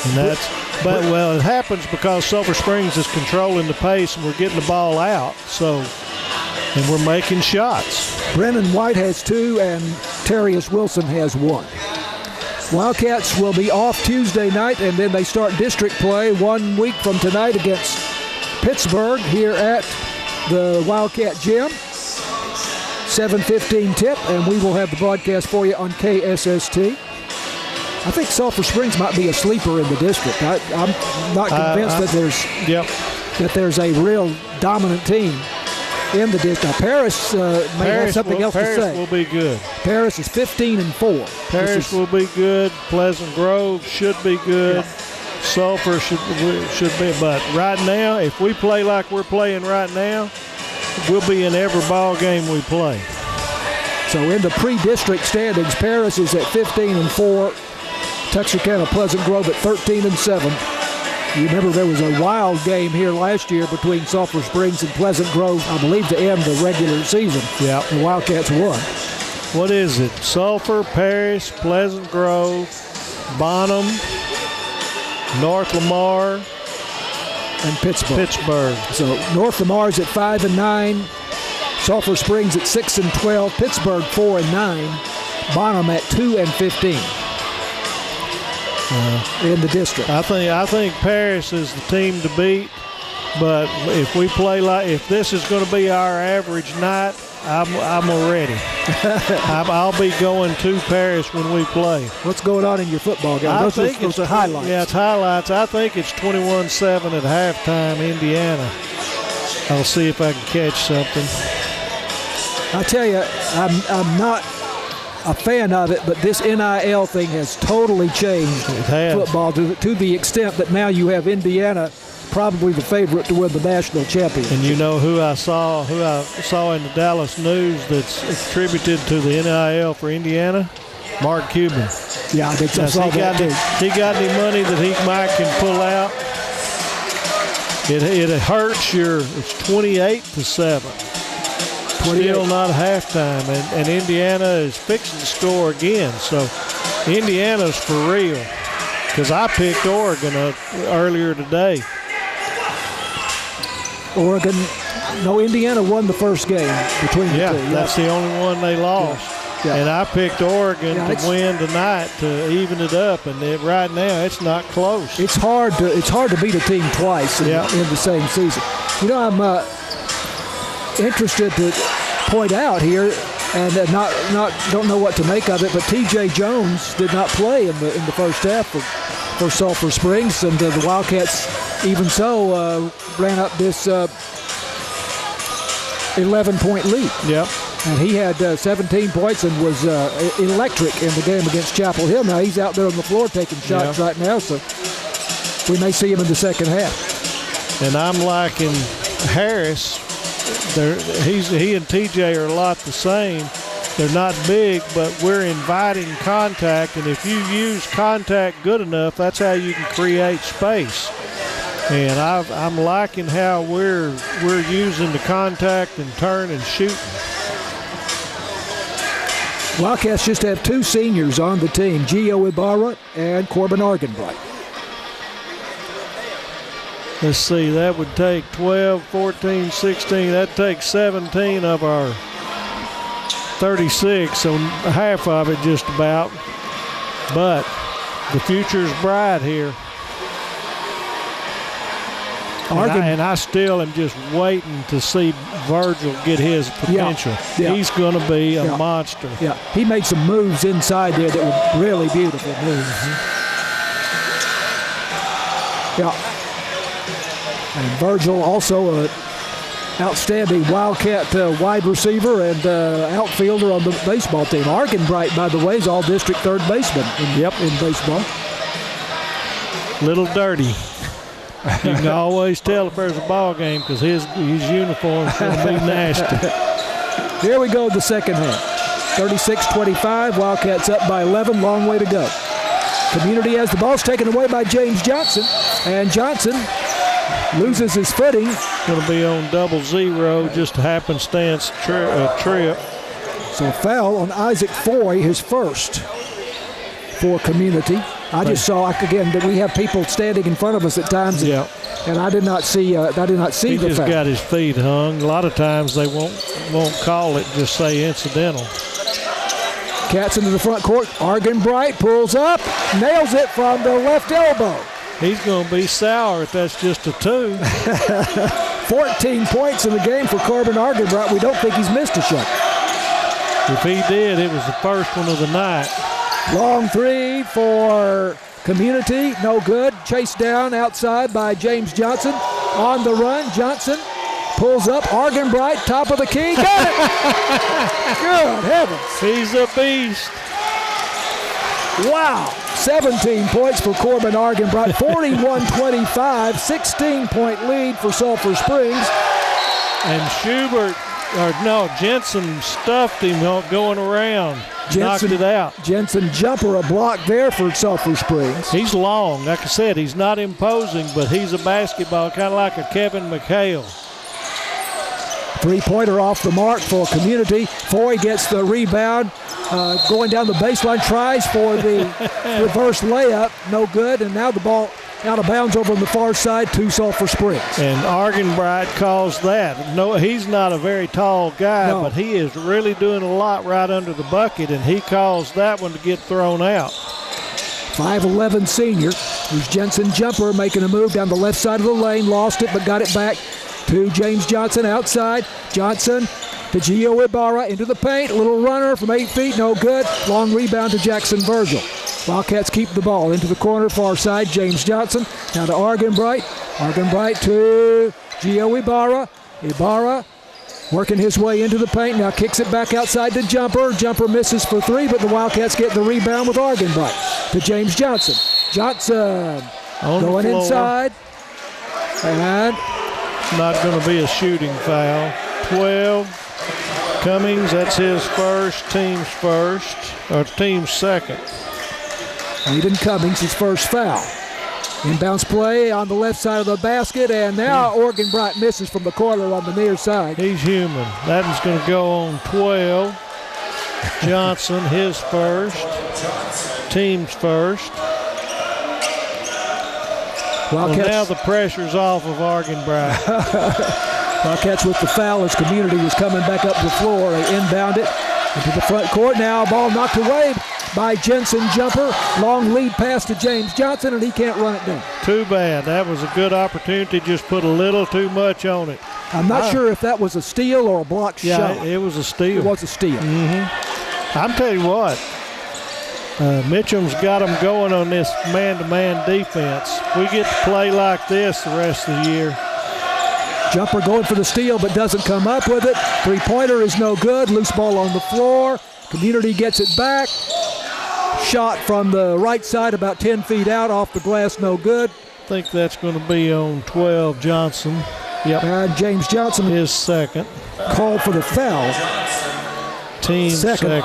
And it happens because Sulphur Springs is controlling the pace and we're getting the ball out. And we're making shots. Brennan White has 2, and Terrius Wilson has 1. Wildcats will be off Tuesday night, and then they start district play 1 week from tonight against Pittsburgh here at the Wildcat Gym. 7:15 tip, and we will have the broadcast for you on KSST. I think Sulphur Springs might be a sleeper in the district. I'm not convinced that there's a real dominant team in the district. Now, Paris may have something else to say. Paris will be good. Paris is 15-4. Paris will be good. Pleasant Grove should be good. Sulphur should be. But right now, if we play like we're playing right now, we'll be in every ball game we play. So in the pre-district standings, Paris is at 15-4. Texarkana Pleasant Grove at 13-7. You remember there was a wild game here last year between Sulphur Springs and Pleasant Grove, I believe, to end the regular season. Yeah. The Wildcats won. What is it? Sulphur, Paris, Pleasant Grove, Bonham, North Lamar, and Pittsburgh. So North Lamar's at 5-9, Sulphur Springs at 6-12, Pittsburgh 4-9, Bonham at 2-15 in the district. I think Paris is the team to beat, but if we play if this is going to be our average night, I'm ready. I'll be going to Paris when we play. What's going on in your football game? Those are highlights. Yeah, it's highlights. I think it's 21-7 at halftime, Indiana. I'll see if I can catch something. I tell you, I'm not a fan of it, but this NIL thing has totally changed football to the extent that now you have Indiana probably the favorite to win the national championship. And you know who I saw in the Dallas News that's attributed to the NIL for Indiana? Mark Cuban. Yeah, I think I saw that too. He got any money that he might can pull out? It hurts it's 28-7. Still not halftime, and Indiana is fixing to score again. So Indiana's for real, because I picked Oregon earlier today. Indiana won the first game between the two. That's the only one they lost. Yeah. And I picked Oregon to win tonight to even it up, and right now it's not close. It's hard to beat a team twice in the same season. You know, I'm interested to point out here, and don't know what to make of it, but T.J. Jones did not play in the first half for Sulphur Springs, and the Wildcats, even so, ran up this 11-point lead. Yep. And he had 17 points and was electric in the game against Chapel Hill. Now he's out there on the floor taking shots right now, so we may see him in the second half. And I'm liking Harris. He and TJ are a lot the same. They're not big, but we're inviting contact, and if you use contact good enough, that's how you can create space. And I'm liking how we're using the contact and turn and shooting. Wildcats just have two seniors on the team, Gio Ibarra and Corbin Argenbright. Let's see, that would take 12, 14, 16. That takes 17 of our 36, so half of it just about. But the future's bright here. And I still am just waiting to see Virgil get his potential. Yeah. He's going to be a monster. Yeah, he made some moves inside there that were really beautiful moves. Yeah. And Virgil also an outstanding Wildcat wide receiver and outfielder on the baseball team. Argenbright, by the way, is all-district third baseman in baseball. Little dirty. You can always tell if there's a ball game because his uniform's going to be nasty. Here we go, the second half. 36-25, Wildcats up by 11, long way to go. Community has the ball. It's taken away by James Johnson, and Johnson loses his footing. Going to be on 0-0, just a happenstance trip. So foul on Isaac Foy, his first for Community. I just saw again that we have people standing in front of us at times, and I did not see. He the just foul. Got his feet hung. A lot of times they won't call it, just say incidental. Cats into the front court. Argenbright pulls up, nails it from the left elbow. He's going to be sour if that's just a 2. 14 points in the game for Corbin Argenbright. We don't think he's missed a shot. If he did, it was the first one of the night. Long three for Community, no good. Chased down outside by James Johnson. On the run, Johnson pulls up. Argenbright, top of the key, got it! Good heavens. He's a beast. Wow, 17 points for Corbin Argenbright, 41-25, 16-point lead for Sulphur Springs. And Schubert Jensen stuffed him going around. Knocked it out. Jensen jumper, a block there for Sulphur Springs. He's long. Like I said, he's not imposing, but he's a basketball, kind of like a Kevin McHale. Three-pointer off the mark for Community. Foy gets the rebound. Going down the baseline, tries for the reverse layup. No good, and now the ball out of bounds over on the far side to Sulphur Springs. And Argenbright calls that. No, he's not a very tall guy, but he is really doing a lot right under the bucket, and he calls that one to get thrown out. 5'11" senior. Here's Jensen jumper making a move down the left side of the lane. Lost it, but got it back to James Johnson outside. Johnson to Gio Ibarra into the paint. A little runner from 8 feet, no good. Long rebound to Jackson Virgil. Wildcats keep the ball into the corner, far side. James Johnson now to Argenbright. Argenbright to Gio Ibarra. Ibarra working his way into the paint. Now kicks it back outside to Jumper. Jumper misses for three, but the Wildcats get the rebound with Argenbright to James Johnson. Johnson going inside. And not going to be a shooting foul. 12. Cummings, that's his first, team's second. Aiden Cummings, his first foul. Inbounds play on the left side of the basket, and now Argenbright misses from the corner on the near side. He's human. That one's going to go on 12. Johnson, his first, team's first. Well, now the pressure's off of Argenbright. Wildcats with the foul as Community was coming back up the floor. They inbound it into the front court. Now ball knocked away by Jensen Jumper. Long lead pass to James Johnson, and he can't run it down. Too bad. That was a good opportunity. Just put a little too much on it. I'm not sure if that was a steal or a block shot. Yeah, it was a steal. It was a steal. I'm telling you what. Mitchum's got them going on this man-to-man defense. We get to play like this the rest of the year. Jumper going for the steal but doesn't come up with it. Three-pointer is no good. Loose ball on the floor. Community gets it back. Shot from the right side about 10 feet out off the glass, no good. I think that's going to be on 12, Johnson. Yep. And James Johnson, his second. Called for the foul. Team second.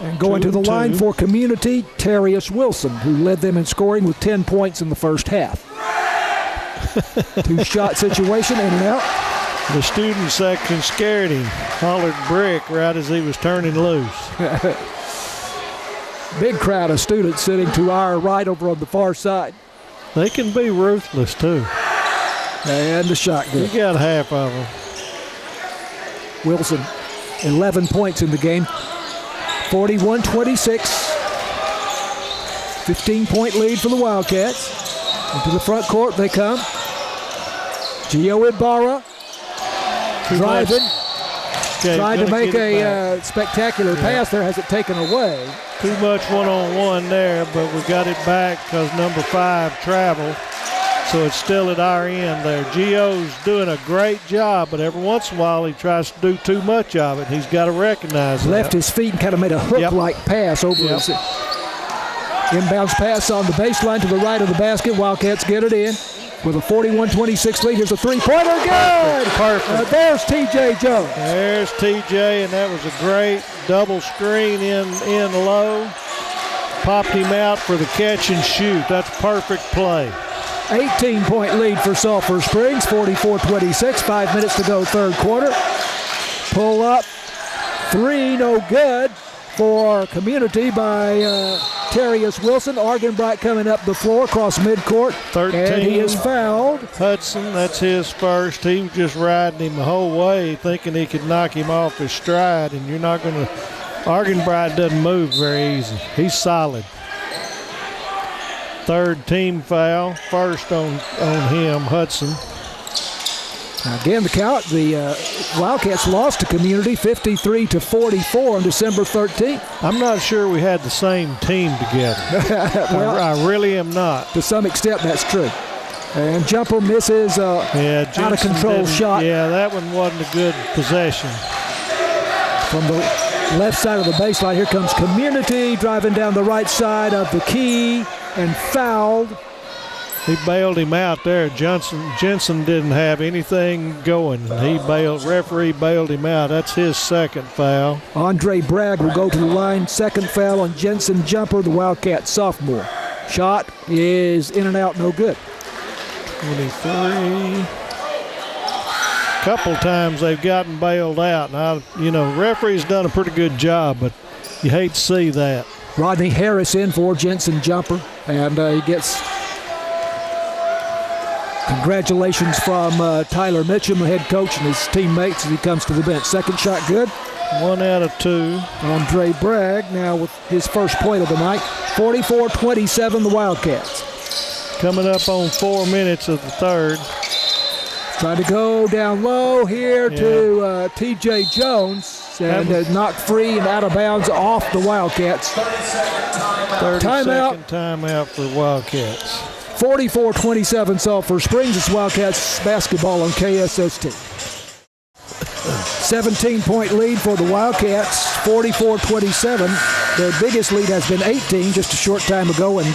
And going to the line for Community, Terrius Wilson, who led them in scoring with 10 points in the first half. Two-shot situation, in and out. The student section scared him. Hollered brick right as he was turning loose. Big crowd of students sitting to our right over on the far side. They can be ruthless, too. And the shot good. You got half of them. Wilson, 11 points in the game. 41-26. 15-point lead for the Wildcats. Into the front court they come. Gio Ibarra driving. Trying to make a spectacular pass there. Has it taken away. Too much one-on-one there, but we got it back because number 5 traveled. So it's still at our end there. Gio's doing a great job, but every once in a while he tries to do too much of it. He's got to recognize that. Left his feet and kind of made a hook-like pass over his inbounds pass on the baseline to the right of the basket. Wildcats get it in with a 41-26 lead. Here's a three-pointer. Good! Perfect. There's T.J. Jones. There's T.J., and that was a great double screen in low. Popped him out for the catch and shoot. That's perfect play. 18-point lead for Sulphur Springs, 44-26. 5 minutes to go, third quarter. Pull up. Three, no good for Community by Terrius Wilson. Argenbright coming up the floor across midcourt. 13. And he is fouled. Hudson, that's his first. He was just riding him the whole way, thinking he could knock him off his stride, and you're not going to. Argenbright doesn't move very easy. He's solid. Third team foul, first on him, Hudson. Now again, the Wildcats lost to Community 53-44 on December 13th. I'm not sure we had the same team together. Well, I really am not. To some extent, that's true. And Jumper misses out of control shot. Yeah, that one wasn't a good possession. From the left side of the baseline, here comes Community driving down the right side of the key and fouled He bailed him out there. Jensen didn't have anything going. Referee bailed him out. That's his second foul. Andre Bragg will go to the line. Second foul on Jensen Jumper, the Wildcat sophomore. Shot is in and out, no good. 23. Couple times they've gotten bailed out. Now, referee's done a pretty good job, but you hate to see that. Rodney Harris in for Jensen Jumper, and he gets congratulations from Tyler Mitchum, the head coach, and his teammates as he comes to the bench. Second shot good. 1 out of 2. Andre Bragg now with his first point of the night. 44-27 the Wildcats. Coming up on 4 minutes of the third. Trying to go down low here to T.J. Jones. And knocked free and out of bounds off the Wildcats. 30-second timeout for the Wildcats. 44-27 Sulphur Springs. It's Wildcats basketball on KSST. 17-point lead for the Wildcats, 44-27. Their biggest lead has been 18 just a short time ago, and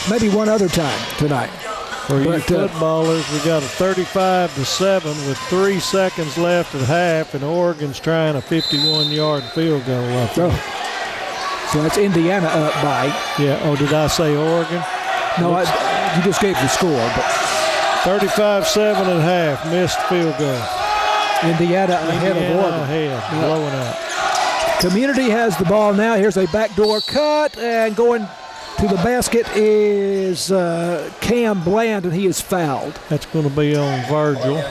maybe one other time tonight. For you footballers, we got a 35-7 with 3 seconds left at half, and Oregon's trying a 51-yard field goal up there. So that's Indiana up by. Yeah. Oh, did I say Oregon? No, you just gave the score. But 35-7 at half, missed field goal. Indiana ahead of Oregon. Blowing out. Community has the ball now. Here's a backdoor cut, and going to the basket is Cam Bland, and he is fouled. That's going to be on Virgil.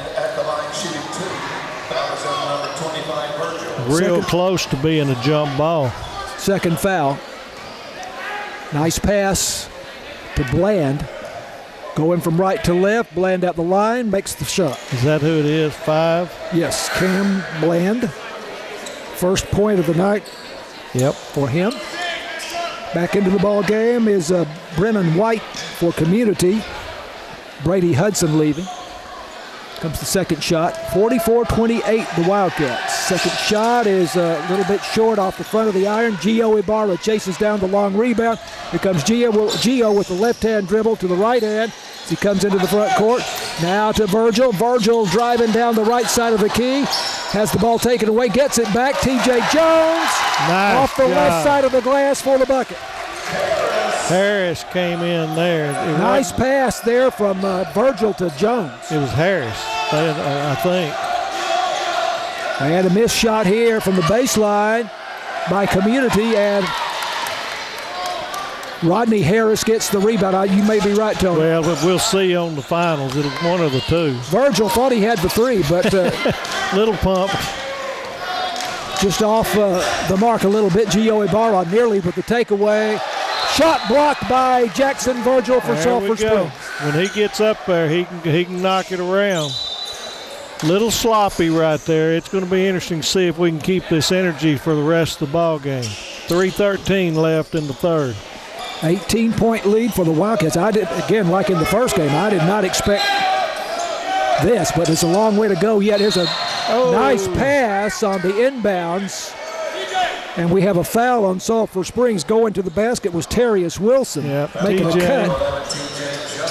Real close to being a jump ball. Second foul. Nice pass to Bland. Going from right to left. Bland at the line, makes the shot. Is that who it is, 5? Yes, Cam Bland. First point of the night. Yep. For him. Back into the ball game is Brennan White for Community. Brady Hudson leaving. Comes the second shot. 44-28 the Wildcats. Second shot is a little bit short off the front of the iron. Gio Ibarra chases down the long rebound. Here comes Gio with the left-hand dribble to the right hand. As he comes into the front court. Now to Virgil. Virgil driving down the right side of the key. Has the ball taken away. Gets it back. T.J. Jones off the left side of the glass for the bucket. Harris came in there. Nice pass there from Virgil to Jones. It was Harris, I think. They had a missed shot here from the baseline by Community, and Rodney Harris gets the rebound. You may be right, Tony. Well, we'll see on the finals. It'll one of the two. Virgil thought he had the three, but little pump. Just off the mark a little bit. Gio Ibarra nearly with the takeaway. Shot blocked by Jackson Virgil for Sulphur Springs. When he gets up there, he can knock it around. Little sloppy right there. It's going to be interesting to see if we can keep this energy for the rest of the ball game. 3:13 left in the third. 18-point lead for the Wildcats. Again, like in the first game, I did not expect this, but it's a long way to go yet. Here's a nice pass on the inbounds. And we have a foul on Sulphur Springs. Going to the basket was Terrius Wilson, making a cut.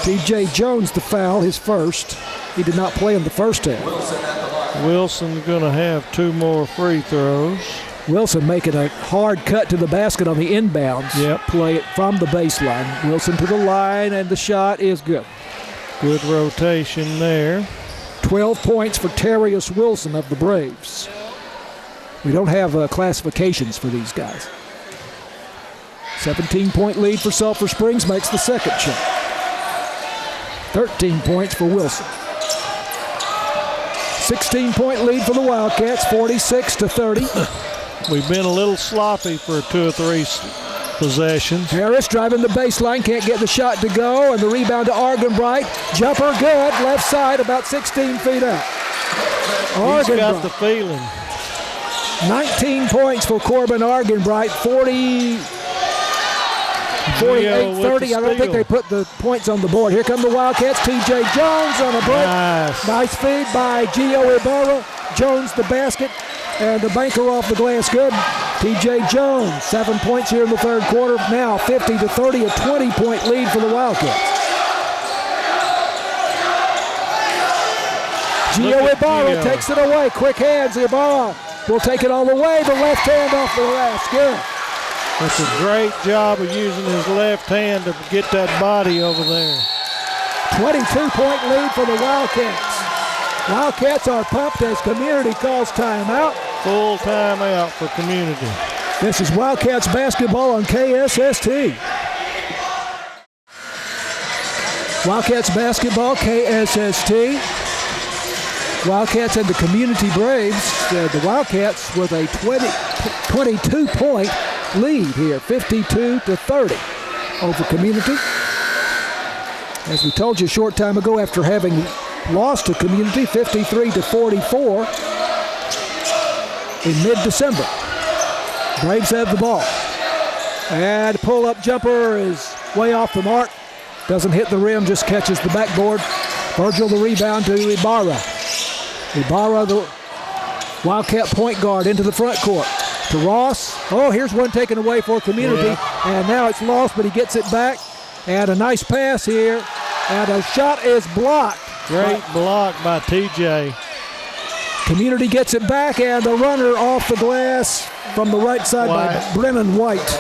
T.J. Jones the foul, his first. He did not play in the first half. Wilson's going to have 2 more free throws. Wilson making a hard cut to the basket on the inbounds. Play it from the baseline. Wilson to the line, and the shot is good. Good rotation there. 12 points for Terrius Wilson of the Braves. We don't have classifications for these guys. 17-point lead for Sulphur Springs, makes the second shot. 13 points for Wilson. 16-point lead for the Wildcats, 46-30. We've been a little sloppy for 2 or 3 possessions. Harris driving the baseline, can't get the shot to go, and the rebound to Argenbright. Jumper good, left side, about 16 feet out. He's got the feeling. 19 points for Corbin Argenbright, 48-30. I don't think they put the points on the board. Here come the Wildcats. T.J. Jones on a break. Nice feed by Gio Ibarra. Jones the basket, and the banker off the glass good. TJ Jones, 7 points here in the third quarter. Now 50-30, a 20-point lead for the Wildcats. Gio Ibarra takes it away. Quick hands. Ibarra will take it all the way. The left hand off the glass. Good. That's a great job of using his left hand to get that body over there. 22-point lead for the Wildcats. Wildcats are pumped as community calls timeout. Full timeout for community. This is Wildcats basketball on KSST. Wildcats basketball, KSST. Wildcats and the Community Braves. The Wildcats with a 22-point lead here, 52-30 over Community. As we told you a short time ago, after having lost to Community 53-44 in mid-December. Braves have the ball. And pull-up jumper is way off the mark. Doesn't hit the rim, just catches the backboard. Virgil the rebound to Ibarra. Ibarra, the Wildcat point guard, into the front court. To Ross. Oh, here's one taken away for Community. Yeah. And now it's lost, but he gets it back. And a nice pass here. And a shot is blocked. Great block by TJ. Community gets it back, and the runner off the glass from the right side by Brennan White.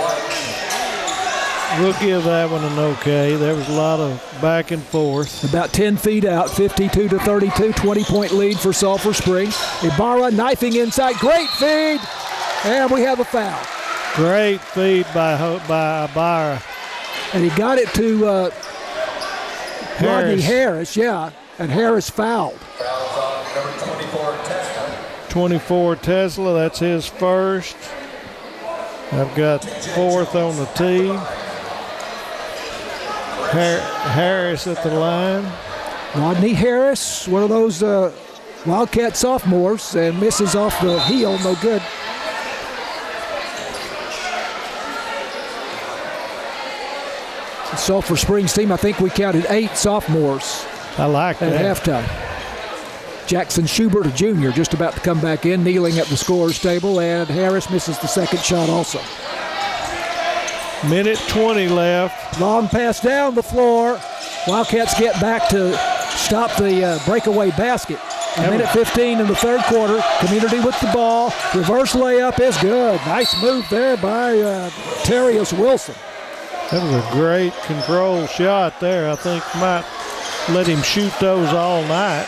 We'll give that one an okay. There was a lot of back and forth. About 10 feet out, 52-32, 20-point lead for Sulphur Springs. Ibarra knifing inside, great feed, and we have a foul. Great feed by Ibarra. And he got it to Rodney Harris, yeah, and Harris fouled. 24 Tesla, that's his first. I've got fourth on the tee. Harris at the line. Rodney Harris, one of those Wildcat sophomores, and misses off the heel, no good. The Sulphur Springs team, I think we counted 8 sophomores. I like that. At halftime. Jackson Schubert, a junior, just about to come back in, kneeling at the scorer's table, and Harris misses the second shot also. Minute 20 left. Long pass down the floor. Wildcats get back to stop the breakaway basket. A minute 15 in the third quarter. Community with the ball. Reverse layup is good. Nice move there by Terrius Wilson. That was a great control shot there. I think might let him shoot those all night.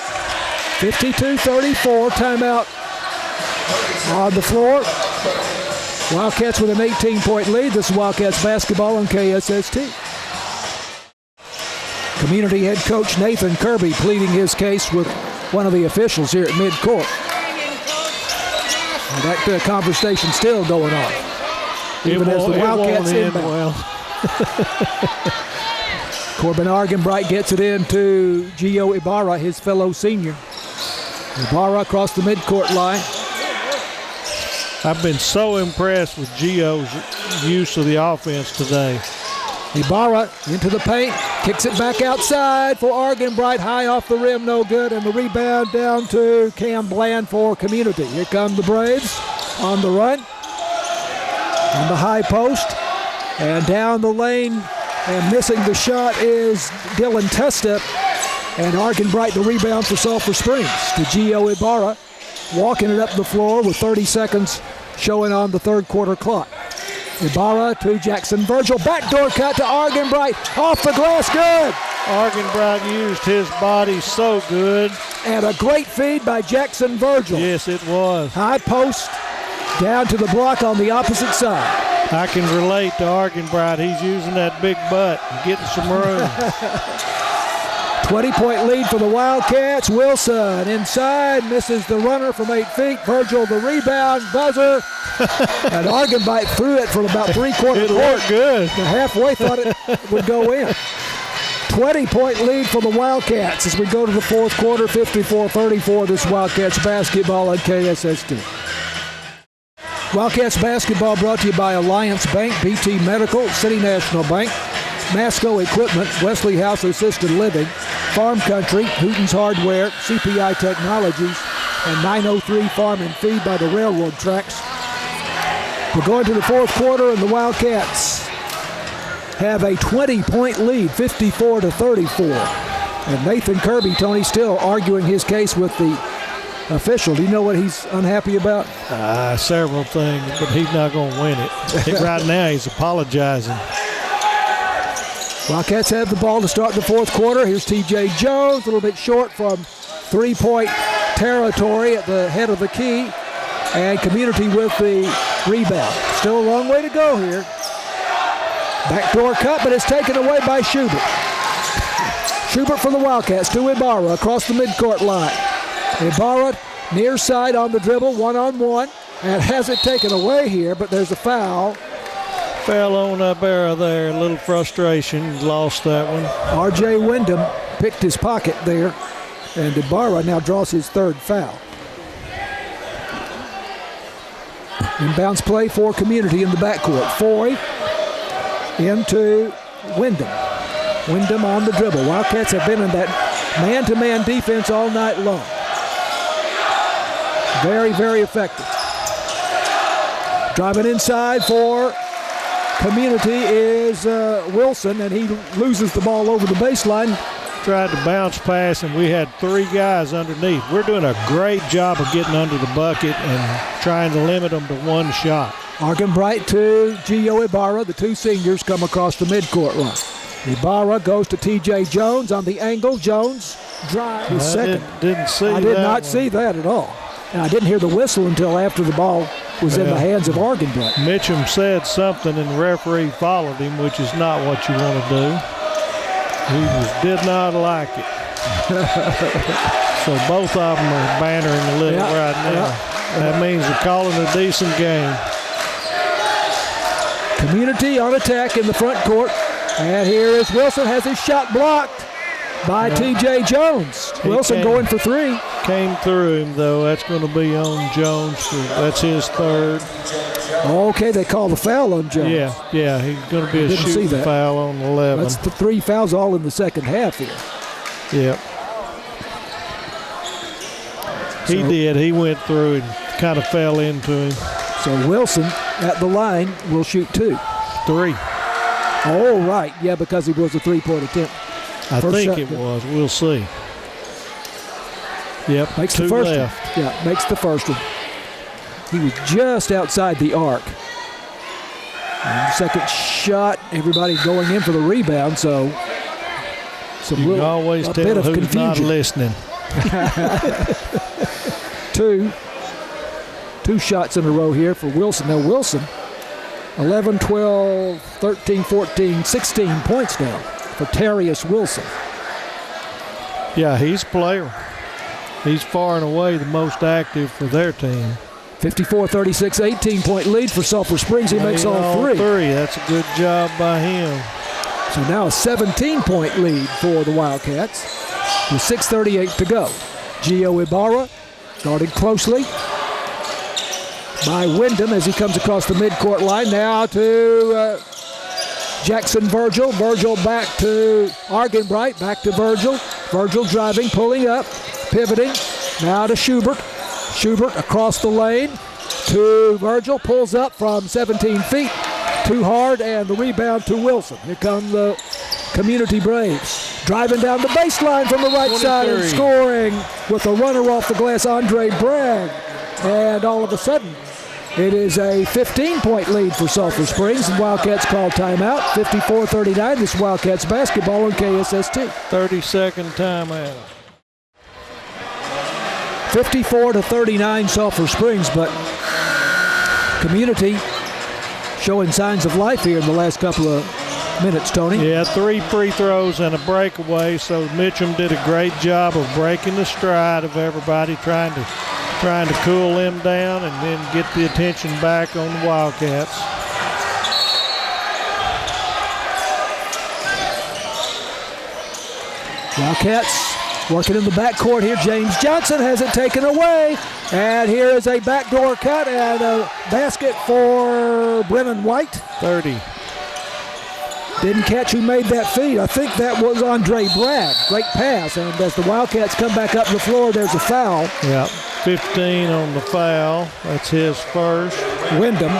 52-34, timeout on the floor. Wildcats with an 18-point lead. This is Wildcats basketball on KSST. Community head coach Nathan Kirby pleading his case with one of the officials here at midcourt. And that conversation still going on, even as the Wildcats inbound. Corbin Argenbright gets it into Gio Ibarra, his fellow senior. Ibarra across the midcourt line. I've been so impressed with Gio's use of the offense today. Ibarra into the paint, kicks it back outside for Argenbright, high off the rim, no good, and the rebound down to Cam Bland for Community. Here come the Braves on the run, on the high post, and down the lane, and missing the shot is Dylan Testa, and Argenbright the rebound for Sulphur Springs to Gio Ibarra, walking it up the floor with 30 seconds showing on the third quarter clock. Ibarra to Jackson Virgil. Backdoor cut to Argenbright. Off the glass, good. Argenbright used his body so good. And a great feed by Jackson Virgil. Yes, it was. High post down to the block on the opposite side. I can relate to Argenbright. He's using that big butt and getting some room. 20-point lead for the Wildcats. Wilson inside, misses the runner from 8 feet. Virgil the rebound, buzzer. And Argenbright threw it from about three-quarter court. It looked good. Halfway thought it would go in. 20-point lead for the Wildcats as we go to the fourth quarter, 54-34. This Wildcats basketball on KSST. Wildcats basketball brought to you by Alliance Bank, BT Medical, City National Bank, Masco Equipment, Wesley House Assisted Living, Farm Country, Hooten's Hardware, CPI Technologies, and 903 Farm and Feed by the railroad tracks. We're going to the fourth quarter, and the Wildcats have a 20-point lead, 54-34. And Nathan Kirby, Tony, still arguing his case with the official. Do you know what he's unhappy about? Several things, but he's not going to win it. Right now, he's apologizing. Wildcats have the ball to start the fourth quarter. Here's T.J. Jones, a little bit short from three-point territory at the head of the key. And Community with the rebound. Still a long way to go here. Backdoor cut, but it's taken away by Schubert. Schubert for the Wildcats to Ibarra across the midcourt line. Ibarra near side on the dribble, one-on-one, and has it taken away here, but there's a foul. Fell on Ibarra there, a little frustration, lost that one. R.J. Wyndham picked his pocket there, and Ibarra now draws his third foul. Inbounds play for Community in the backcourt. Foy into Wyndham. Wyndham on the dribble. Wildcats have been in that man-to-man defense all night long. Very, very effective. Driving inside for Community is Wilson, and he loses the ball over the baseline. Tried to bounce pass, and we had three guys underneath. We're doing a great job of getting under the bucket and trying to limit them to one shot. Argenbright to Gio Ibarra. The two seniors come across the midcourt line. Ibarra goes to T.J. Jones on the angle. Jones drives his second. I did not see that at all. And I didn't hear the whistle until after the ball was in the hands of Argenbright. Mitchum said something, and the referee followed him, which is not what you want to do. He did not like it. So both of them are bantering a little right now. That means they're calling a decent game. Community on attack in the front court. And here is Wilson, has his shot blocked by T.J. Jones. Wilson going for three. Came through him, though. That's going to be on Jones. That's his third. Okay, they call the foul on Jones. Yeah, he's going to be a shooting foul on 11. That's the three fouls all in the second half here. Yep. He did. He went through and kind of fell into him. So Wilson at the line will shoot three. Oh, right. Yeah, because it was a three-point attempt. I think it was. We'll see. Yep, makes the first left. One. Yeah, makes the first one. He was just outside the arc. And second shot, everybody going in for the rebound, so you can always tell who's confusion. Not listening. Two shots in a row here for Wilson. Now Wilson, 11, 12, 13, 14, 16 points now for Terrius Wilson. Yeah, he's a player. He's far and away the most active for their team. 54-36, 18-point lead for Sulphur Springs. He makes all three. That's a good job by him. So now a 17-point lead for the Wildcats with 6:38 to go. Gio Ibarra guarded closely by Wyndham as he comes across the midcourt line. Now to Jackson Virgil. Virgil back to Argenbright. Back to Virgil. Virgil driving, pulling up, pivoting. Now to Schubert. Schubert across the lane to Virgil. Pulls up from 17 feet. Too hard, and the rebound to Wilson. Here come the Community Braves. Driving down the baseline from the right 23. Side and scoring with a runner off the glass, Andre Bragg. And all of a sudden, it is a 15-point lead for Sulphur Springs. And Wildcats call timeout. 54-39. This is Wildcats basketball on KSST. 30-second timeout. 54-39 Sulphur Springs, but Community showing signs of life here in the last couple of minutes, Tony. Yeah, 3 free throws and a breakaway, so Mitchum did a great job of breaking the stride of everybody, trying to cool them down and then get the attention back on the Wildcats. Wildcats working in the backcourt here. James Johnson has it taken away. And here is a backdoor cut and a basket for Brennan White. 30. Didn't catch who made that feed. I think that was Andre Bragg. Great pass. And as the Wildcats come back up the floor, there's a foul. Yeah, 15 on the foul. That's his first. Wyndham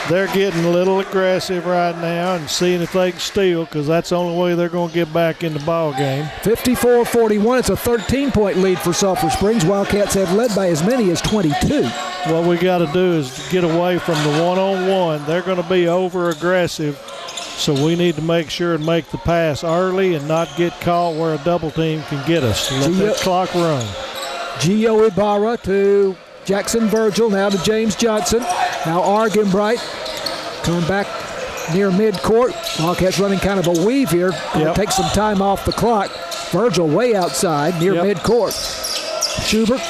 they're getting a little aggressive right now and seeing if they can steal, because that's the only way they're going to get back in the ball game. 54-41. It's a 13-point lead for Sulphur Springs. Wildcats have led by as many as 22. What we got to do is get away from the one-on-one. They're going to be over-aggressive, so we need to make sure and make the pass early and not get caught where a double team can get us. Let that clock run. Gio Ibarra to Jackson Virgil, now to James Johnson. Now Argenbright coming back near midcourt. Wildcats running kind of a weave here. Take some time off the clock. Virgil way outside near midcourt. Schubert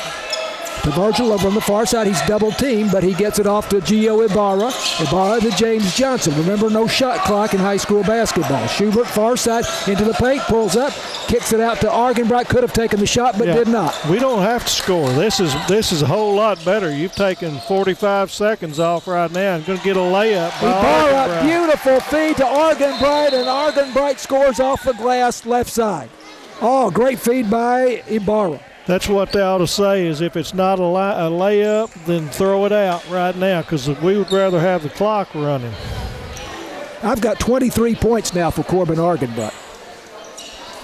to Virgil over on the far side. He's double teamed, but he gets it off to Gio Ibarra. Ibarra to James Johnson. Remember, no shot clock in high school basketball. Schubert far side into the paint, pulls up, kicks it out to Argenbright. Could have taken the shot, but did not. We don't have to score. This is a whole lot better. You've taken 45 seconds off right now. I'm going to get a layup by Ibarra, beautiful feed to Argenbright, and Argenbright scores off the glass left side. Oh, great feed by Ibarra. That's what they ought to say, is if it's not a layup, then throw it out right now, because we would rather have the clock running. I've got 23 points now for Corbin Argenbright.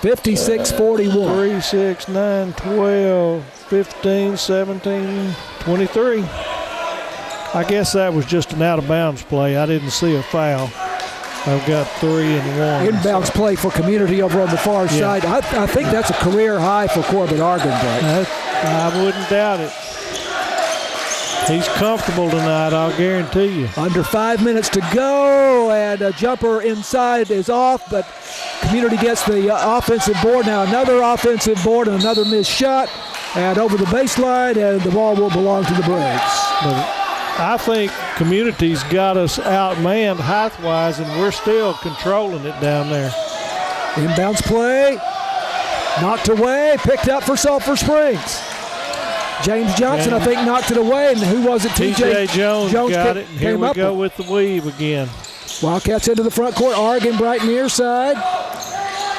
56-41. 3, 6, 9, 12, 15, 17, 23. I guess that was just an out-of-bounds play. I didn't see a foul. I've got 3 and 1. Inbounds play for Community over on the far side. I think that's a career high for Corbin Argenbright. I wouldn't doubt it. He's comfortable tonight, I'll guarantee you. Under 5 minutes to go, and a jumper inside is off, but Community gets the offensive board. Now another offensive board and another missed shot, and over the baseline, and the ball will belong to the Braves. I think Community's got us outmanned height-wise, and we're still controlling it down there. Inbounds play, knocked away, picked up for Sulphur Springs. James Johnson, I think, knocked it away, and who was it? TJ Jones got it, and here we go with the weave again. Wildcats into the front court. Argenbright near side.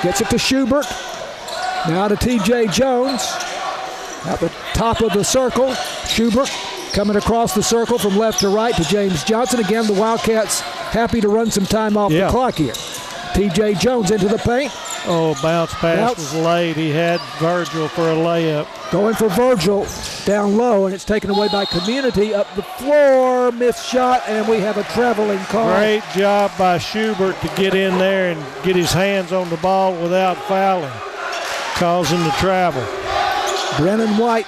Gets it to Schubert. Now to TJ Jones. At the top of the circle, Schubert coming across the circle from left to right to James Johnson. Again, the Wildcats happy to run some time off the clock here. TJ Jones into the paint. Oh, bounce pass was late. He had Virgil for a layup. Going for Virgil down low, and it's taken away by Community. Up the floor, missed shot, and we have a traveling call. Great job by Schubert to get in there and get his hands on the ball without fouling, causing the travel. Brennan White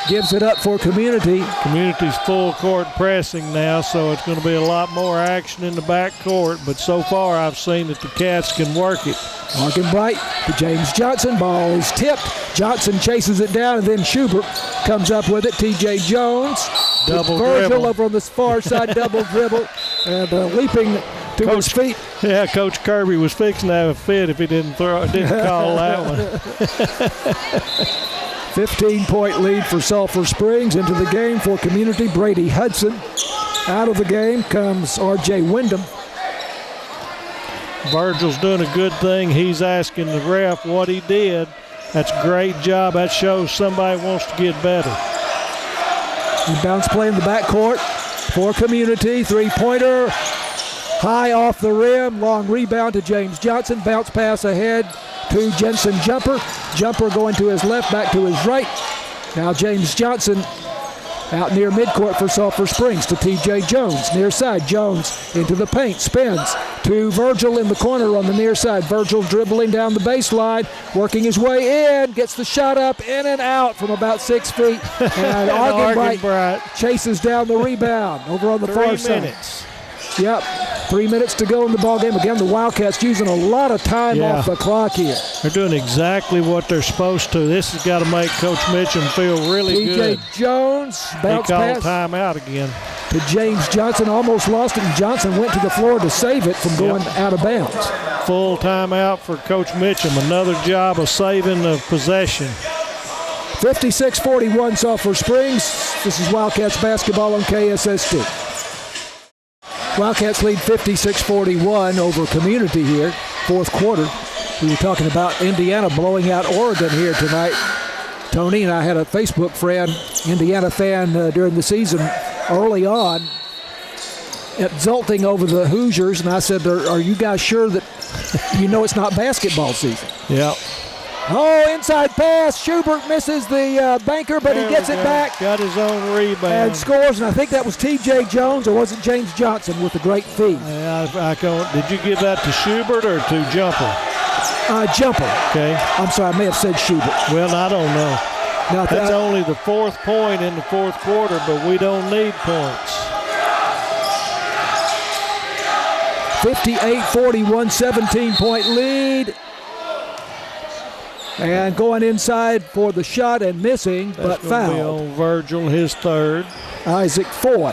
gives it up for Community. Community's full court pressing now, so it's going to be a lot more action in the back court, but so far I've seen that the Cats can work it. Argenbright to James Johnson. Ball is tipped. Johnson chases it down, and then Schubert comes up with it. TJ Jones. Double Virgil dribble. over on the far side, double dribble, and leaping to his feet. Yeah, Coach Kirby was fixing to have a fit if he didn't call that one. 15-point lead for Sulphur Springs. Into the game for Community, Brady Hudson. Out of the game comes R.J. Wyndham. Virgil's doing a good thing. He's asking the ref what he did. That's a great job. That shows somebody wants to get better. Bounce play in the backcourt for Community. Three-pointer. High off the rim. Long rebound to James Johnson. Bounce pass ahead to Jensen Jumper. Jumper going to his left, back to his right. Now James Johnson out near midcourt for Sulphur Springs to TJ Jones. Near side, Jones into the paint, spins to Virgil in the corner on the near side. Virgil dribbling down the baseline, working his way in, gets the shot up, in and out from about 6 feet. And Argenbright chases down the rebound over on the far side. 3 minutes. Yep, 3 minutes to go in the ball game. Again, the Wildcats using a lot of time off the clock here. They're doing exactly what they're supposed to. This has got to make Coach Mitchum feel really good. TJ Jones, bounce pass. He called timeout again. To James Johnson, almost lost it, and Johnson went to the floor to save it from going out of bounds. Full timeout for Coach Mitchum. Another job of saving the possession. 56-41 Sulphur Springs. This is Wildcats basketball on KSST. Wildcats lead 56-41 over Community here, fourth quarter. We were talking about Indiana blowing out Oregon here tonight. Tony and I had a Facebook friend, Indiana fan during the season early on. exulting over the Hoosiers, and I said, are you guys sure that you know it's not basketball season? Yep. Oh, inside pass. Schubert misses the banker, but he gets it back. Got his own rebound. And scores, and I think that was T.J. Jones, or was it James Johnson with a great feed? Did you give that to Schubert or to Jumper? Jumper. Okay. I'm sorry, I may have said Schubert. Well, I don't know. Now, that's only the 4th point in the 4th quarter, but we don't need points. 58-41, 17-point lead. And going inside for the shot and missing, but foul. Be on Virgil, his 3rd. Isaac Foy.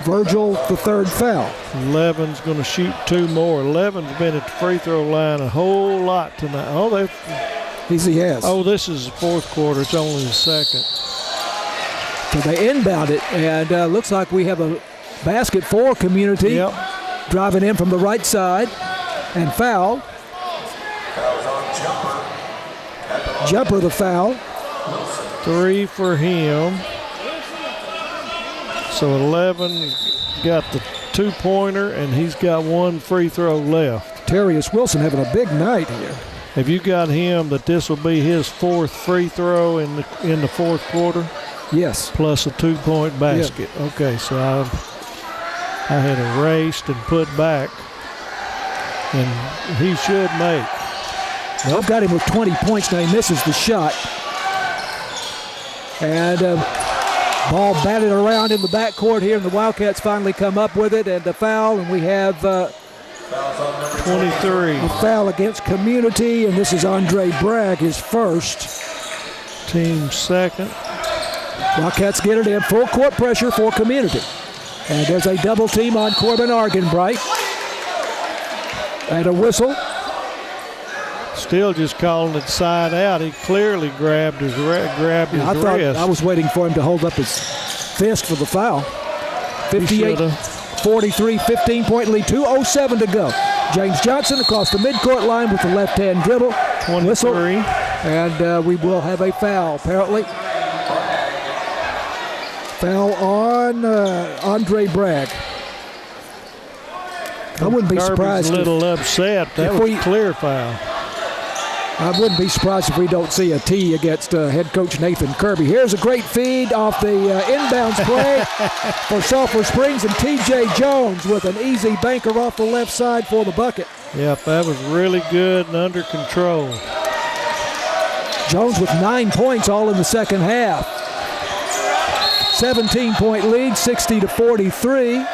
Virgil, the 3rd foul. 11's going to shoot 2 more. 11's been at the free throw line a whole lot tonight. He has. Oh, this is the 4th quarter. It's only the 2nd. So they inbound it, and looks like we have a basket for Community. Yep. Driving in from the right side, and foul. Jumper the foul. 3 for him. So 11 got the 2-pointer, and he's got 1 free throw left. Terrius Wilson having a big night here. Have you got him that this will be his 4th free throw in the 4th quarter? Yes. Plus a 2-point basket. Yeah. Okay, so I had erased and put back, and he should make. Well, I've got him with 20 points now. He misses the shot. And ball batted around in the backcourt here, and the Wildcats finally come up with it, and the foul, and we have 23. A foul against Community, and this is Andre Bragg, his first. Team 2nd. Wildcats get it in. Full court pressure for Community. And there's a double team on Corbin Argenbright. And a whistle. Still just calling it side out. He clearly grabbed his wrist. I was waiting for him to hold up his fist for the foul. 58-43, 15-point lead, 2:07 to go. James Johnson across the midcourt line with the left-hand dribble. 23. Whistle. And we will have a foul, apparently. Foul on Andre Bragg. I wouldn't be surprised. A little upset. That was a clear foul. I wouldn't be surprised if we don't see a T against head coach Nathan Kirby. Here's a great feed off the inbounds play for Sulphur Springs, and T.J. Jones with an easy banker off the left side for the bucket. Yep, that was really good and under control. Jones with 9 points all in the second half. 17-point lead, 60-43.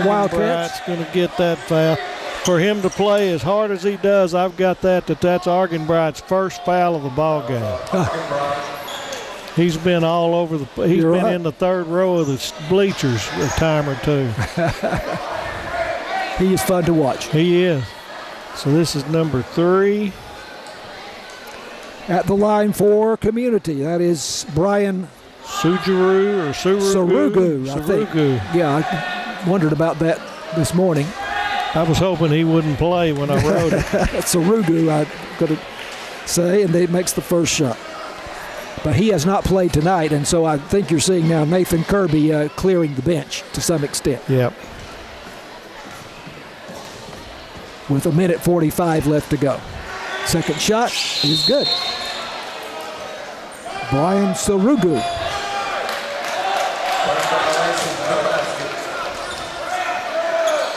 Wildcats going to get that foul. For him to play as hard as he does, I've got that's Argenbright's first foul of the ball game. He's been all over he's been right in the 3rd row of the bleachers a time or 2. He is fun to watch. He is. So this is number 3. At the line for Community, that is Brian Surugu, I think. Yeah, I wondered about that this morning. I was hoping he wouldn't play when I wrote it. Surugu, I'm going to say, and he makes the first shot. But he has not played tonight, and so I think you're seeing now Nathan Kirby clearing the bench to some extent. Yep. With 1:45 left to go. Second shot is good. Brian Surugu.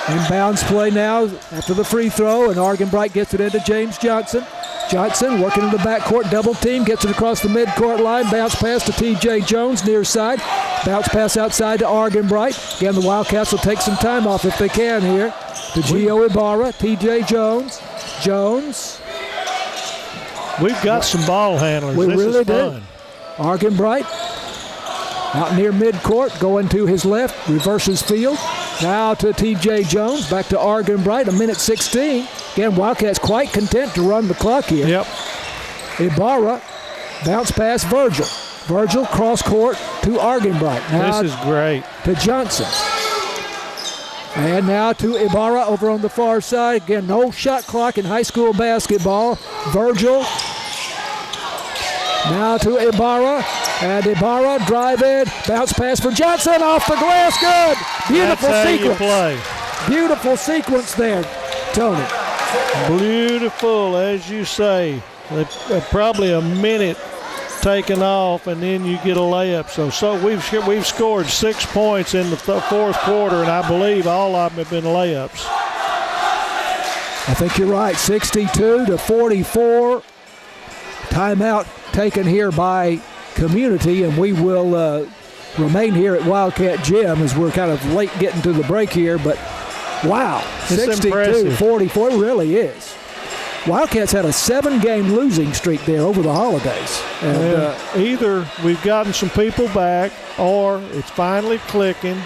Inbounds play now after the free throw, and Argenbright gets it into James Johnson. Johnson working in the backcourt, double team, gets it across the midcourt line, bounce pass to T.J. Jones near side, bounce pass outside to Argenbright. Again, the Wildcats will take some time off if they can here. To Gio Ibarra, T.J. Jones. We've got some ball handlers. We this really is fun. do. Argenbright out near midcourt, going to his left, reverses field. Now to T.J. Jones, back to Argenbright, 1:16. Again, Wildcats quite content to run the clock here. Yep. Ibarra, bounce pass Virgil. Virgil cross court to Argenbright. Now this is great. To Johnson. And now to Ibarra over on the far side. Again, no shot clock in high school basketball. Virgil. Now to Ibarra. And Ibarra drive in, bounce pass for Johnson, off the glass, good. Beautiful That's sequence. how you play. Beautiful sequence there, Tony. Beautiful, as you say. Probably a minute taken off, and then you get a layup. So we've scored 6 points in the fourth quarter, and I believe all of them have been layups. I think you're right, 62-44. Timeout taken here by Community, and we will remain here at Wildcat Gym as we're kind of late getting to the break here, but wow, 62-44, it really is. Wildcats had a 7-game losing streak there over the holidays. And either we've gotten some people back, or it's finally clicking,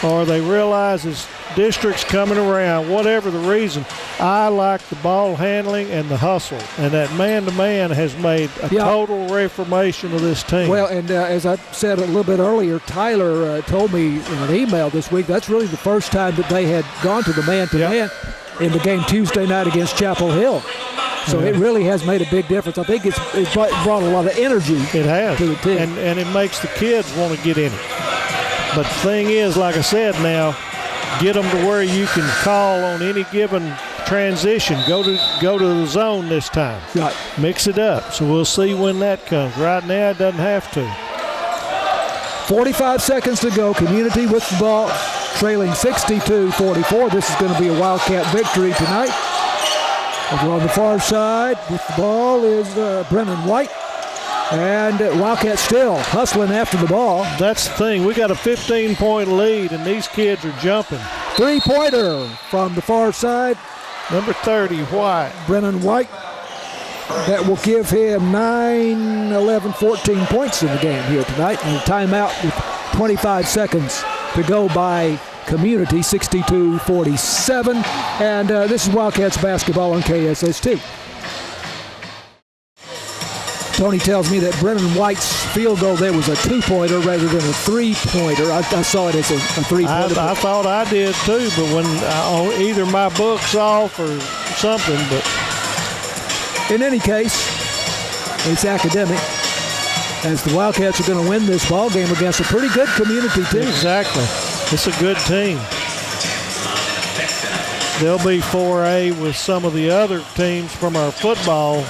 or they realize this district's coming around. Whatever the reason, I like the ball handling and the hustle, and that man-to-man has made a total reformation of this team. Well, and as I said a little bit earlier, Tyler told me in an email this week that's really the first time that they had gone to the man-to-man in the game Tuesday night against Chapel Hill. So it really has made a big difference. I think it's brought a lot of energy to the team. And it makes the kids want to get in it. But the thing is, like I said now, get them to where you can call on any given transition. Go to the zone this time. Right. Mix it up. So we'll see when that comes. Right now, it doesn't have to. 45 seconds to go. Community with the ball, trailing 62-44. This is going to be a Wildcat victory tonight. Over on the far side with the ball is Brennan White. And Wildcat still hustling after the ball. That's the thing. We got a 15-point lead, and these kids are jumping. Three-pointer from the far side. Number 30, White. Brennan White. That will give him 9, 11, 14 points in the game here tonight. And a timeout with 25 seconds to go by Community, 62-47. And this is Wildcats basketball on KSST. Tony tells me that Brennan White's field goal there was a two-pointer rather than a three-pointer. I saw it as a three-pointer. I thought I did too, but when either my book's off or something. But in any case, it's academic, as the Wildcats are going to win this ball game against a pretty good Community team. Exactly. It's a good team. They'll be 4A with some of the other teams from our football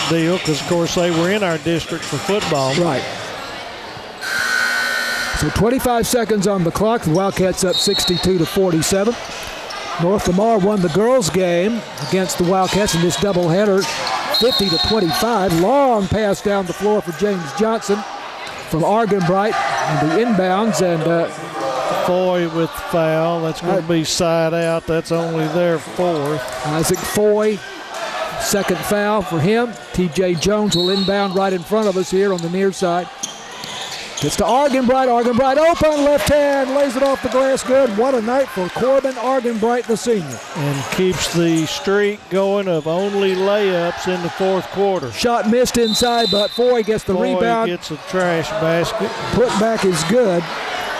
deal, because of course they were in our district for football. Right. So 25 seconds on the clock. The Wildcats up 62-47. North Lamar won the girls' game against the Wildcats in this doubleheader, 50-25. Long pass down the floor for James Johnson from Argenbright on the inbounds, and Foy with foul. That's going to be side out. That's only their fourth. Isaac Foy, second foul for him. T.J. Jones will inbound right in front of us here on the near side. Gets to Argenbright. Argenbright open, left hand, lays it off the glass, good. What a night for Corbin Argenbright, the senior. And keeps the streak going of only layups in the fourth quarter. Shot missed inside, but Foy gets the rebound. Gets a trash basket. Put back is good.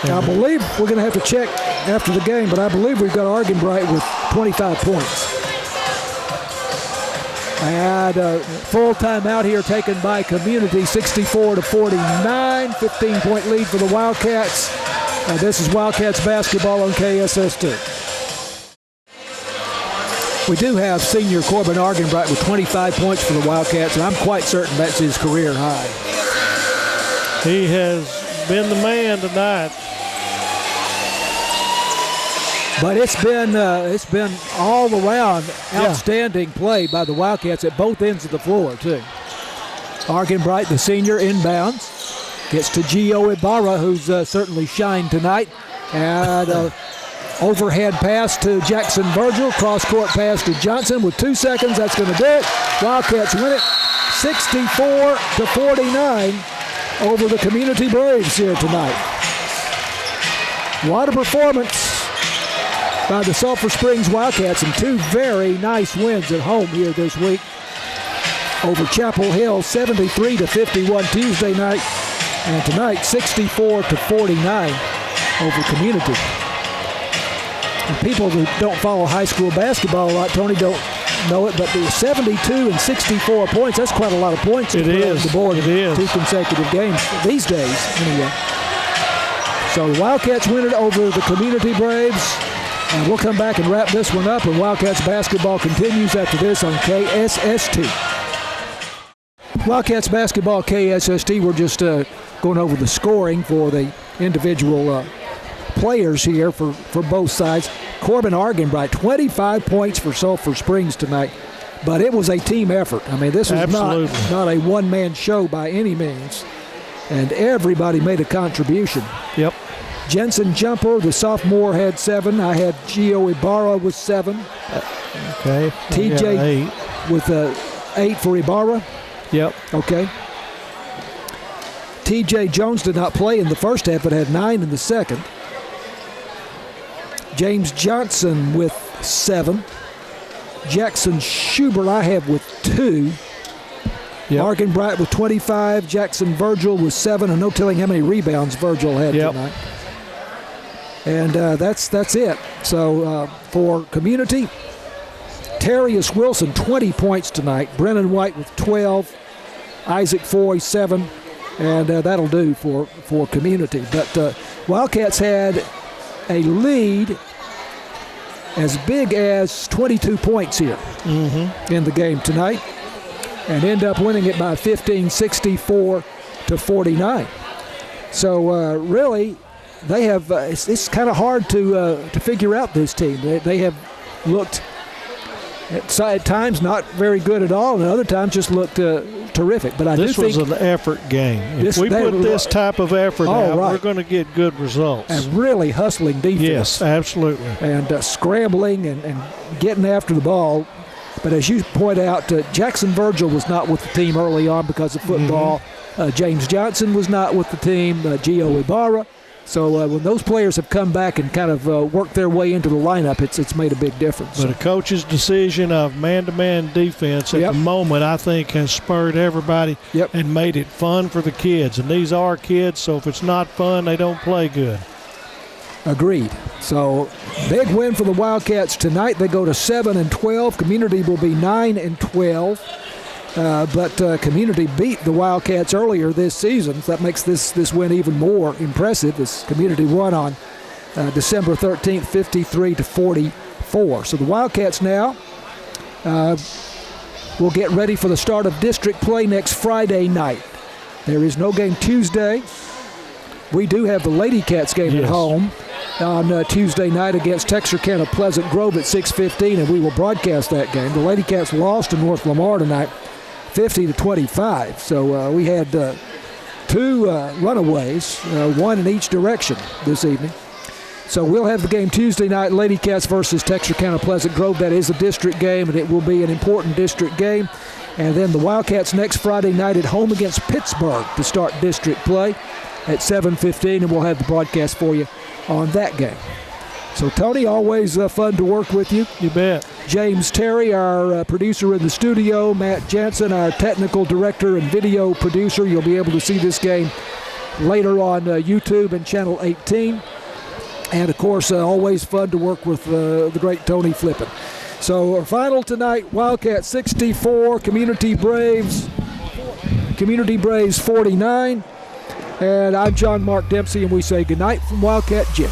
I believe we're going to have to check after the game, but I believe we've got Argenbright with 25 points. And full timeout here taken by Community, 64-49, 15-point lead for the Wildcats. This is Wildcats basketball on KSST. We do have senior Corbin Argenbright with 25 points for the Wildcats, and I'm quite certain that's his career high. He has been the man tonight. But it's been all around outstanding play by the Wildcats at both ends of the floor too. Argenbright, the senior, inbounds, gets to Gio Ibarra, who's certainly shined tonight, and overhead pass to Jackson Virgil, cross-court pass to Johnson with 2 seconds. That's going to do it. Wildcats win it, 64-49 over the Community Braves here tonight. What a performance by the Sulphur Springs Wildcats, and two very nice wins at home here this week over Chapel Hill, 73-51 Tuesday night, and tonight 64-49 over Community. And people who don't follow high school basketball a lot, Tony, don't know it, but the 72 and 64 points, that's quite a lot of points to put on the board in 2 consecutive games these days, anyway. So the Wildcats win it over the Community Braves. And we'll come back and wrap this one up, and Wildcats basketball continues after this on KSST. Wildcats basketball, KSST, we're just going over the scoring for the individual players here for both sides. Corbin Argenbright, 25 points for Sulphur Springs tonight, but it was a team effort. I mean, this was not a one-man show by any means, and everybody made a contribution. Yep. Jensen Jumper, the sophomore, had 7. I had Gio Ibarra with 7. Okay. TJ with 8 for Ibarra. Yep. Okay. TJ Jones did not play in the first half, but had 9 in the second. James Johnson with 7. Jackson Schubert I have with 2. Yep. Argenbright with 25. Jackson Virgil with 7. And no telling how many rebounds Virgil had tonight. And that's it. So for Community, Terrius Wilson, 20 points tonight. Brennan White with 12. Isaac Foy, 7. And that'll do for Community. But Wildcats had a lead as big as 22 points here in the game tonight, and end up winning it by 15, 64 to 49. So really, they have. It's kind of hard to figure out this team. They have looked at times not very good at all, and other times just looked terrific. But this was an effort game. If we put this type of effort out, we're going to get good results. And really hustling defense. Yes, absolutely. And scrambling and getting after the ball. But as you point out, Jackson Virgil was not with the team early on because of football. James Johnson was not with the team. Gio Ibarra. So when those players have come back and kind of worked their way into the lineup, it's made a big difference. But a coach's decision of man-to-man defense at the moment, I think, has spurred everybody and made it fun for the kids. And these are kids, so if it's not fun, they don't play good. Agreed. So big win for the Wildcats tonight. They go to 7-12. Community will be 9-12. But Community beat the Wildcats earlier this season. So that makes this win even more impressive. This Community won on December 13th, 53-44. So the Wildcats now will get ready for the start of district play next Friday night. There is no game Tuesday. We do have the Lady Cats game at home on Tuesday night against Texarkana Pleasant Grove at 6:15, and we will broadcast that game. The Lady Cats lost to North Lamar tonight, 50-25. So we had 2 runaways, 1 in each direction this evening. So we'll have the game Tuesday night, Lady Cats versus Texarkana Pleasant Grove. That is a district game, and it will be an important district game. And then the Wildcats next Friday night at home against Pittsburgh to start district play at 7:15, and we'll have the broadcast for you on that game. So, Tony, always fun to work with you. You bet. James Terry, our producer in the studio. Matt Jansen, our technical director and video producer. You'll be able to see this game later on YouTube and Channel 18. And, of course, always fun to work with the great Tony Flippin. So, our final tonight, Wildcat 64, Community Braves 49. And I'm John Mark Dempsey, and we say goodnight from Wildcat Gym.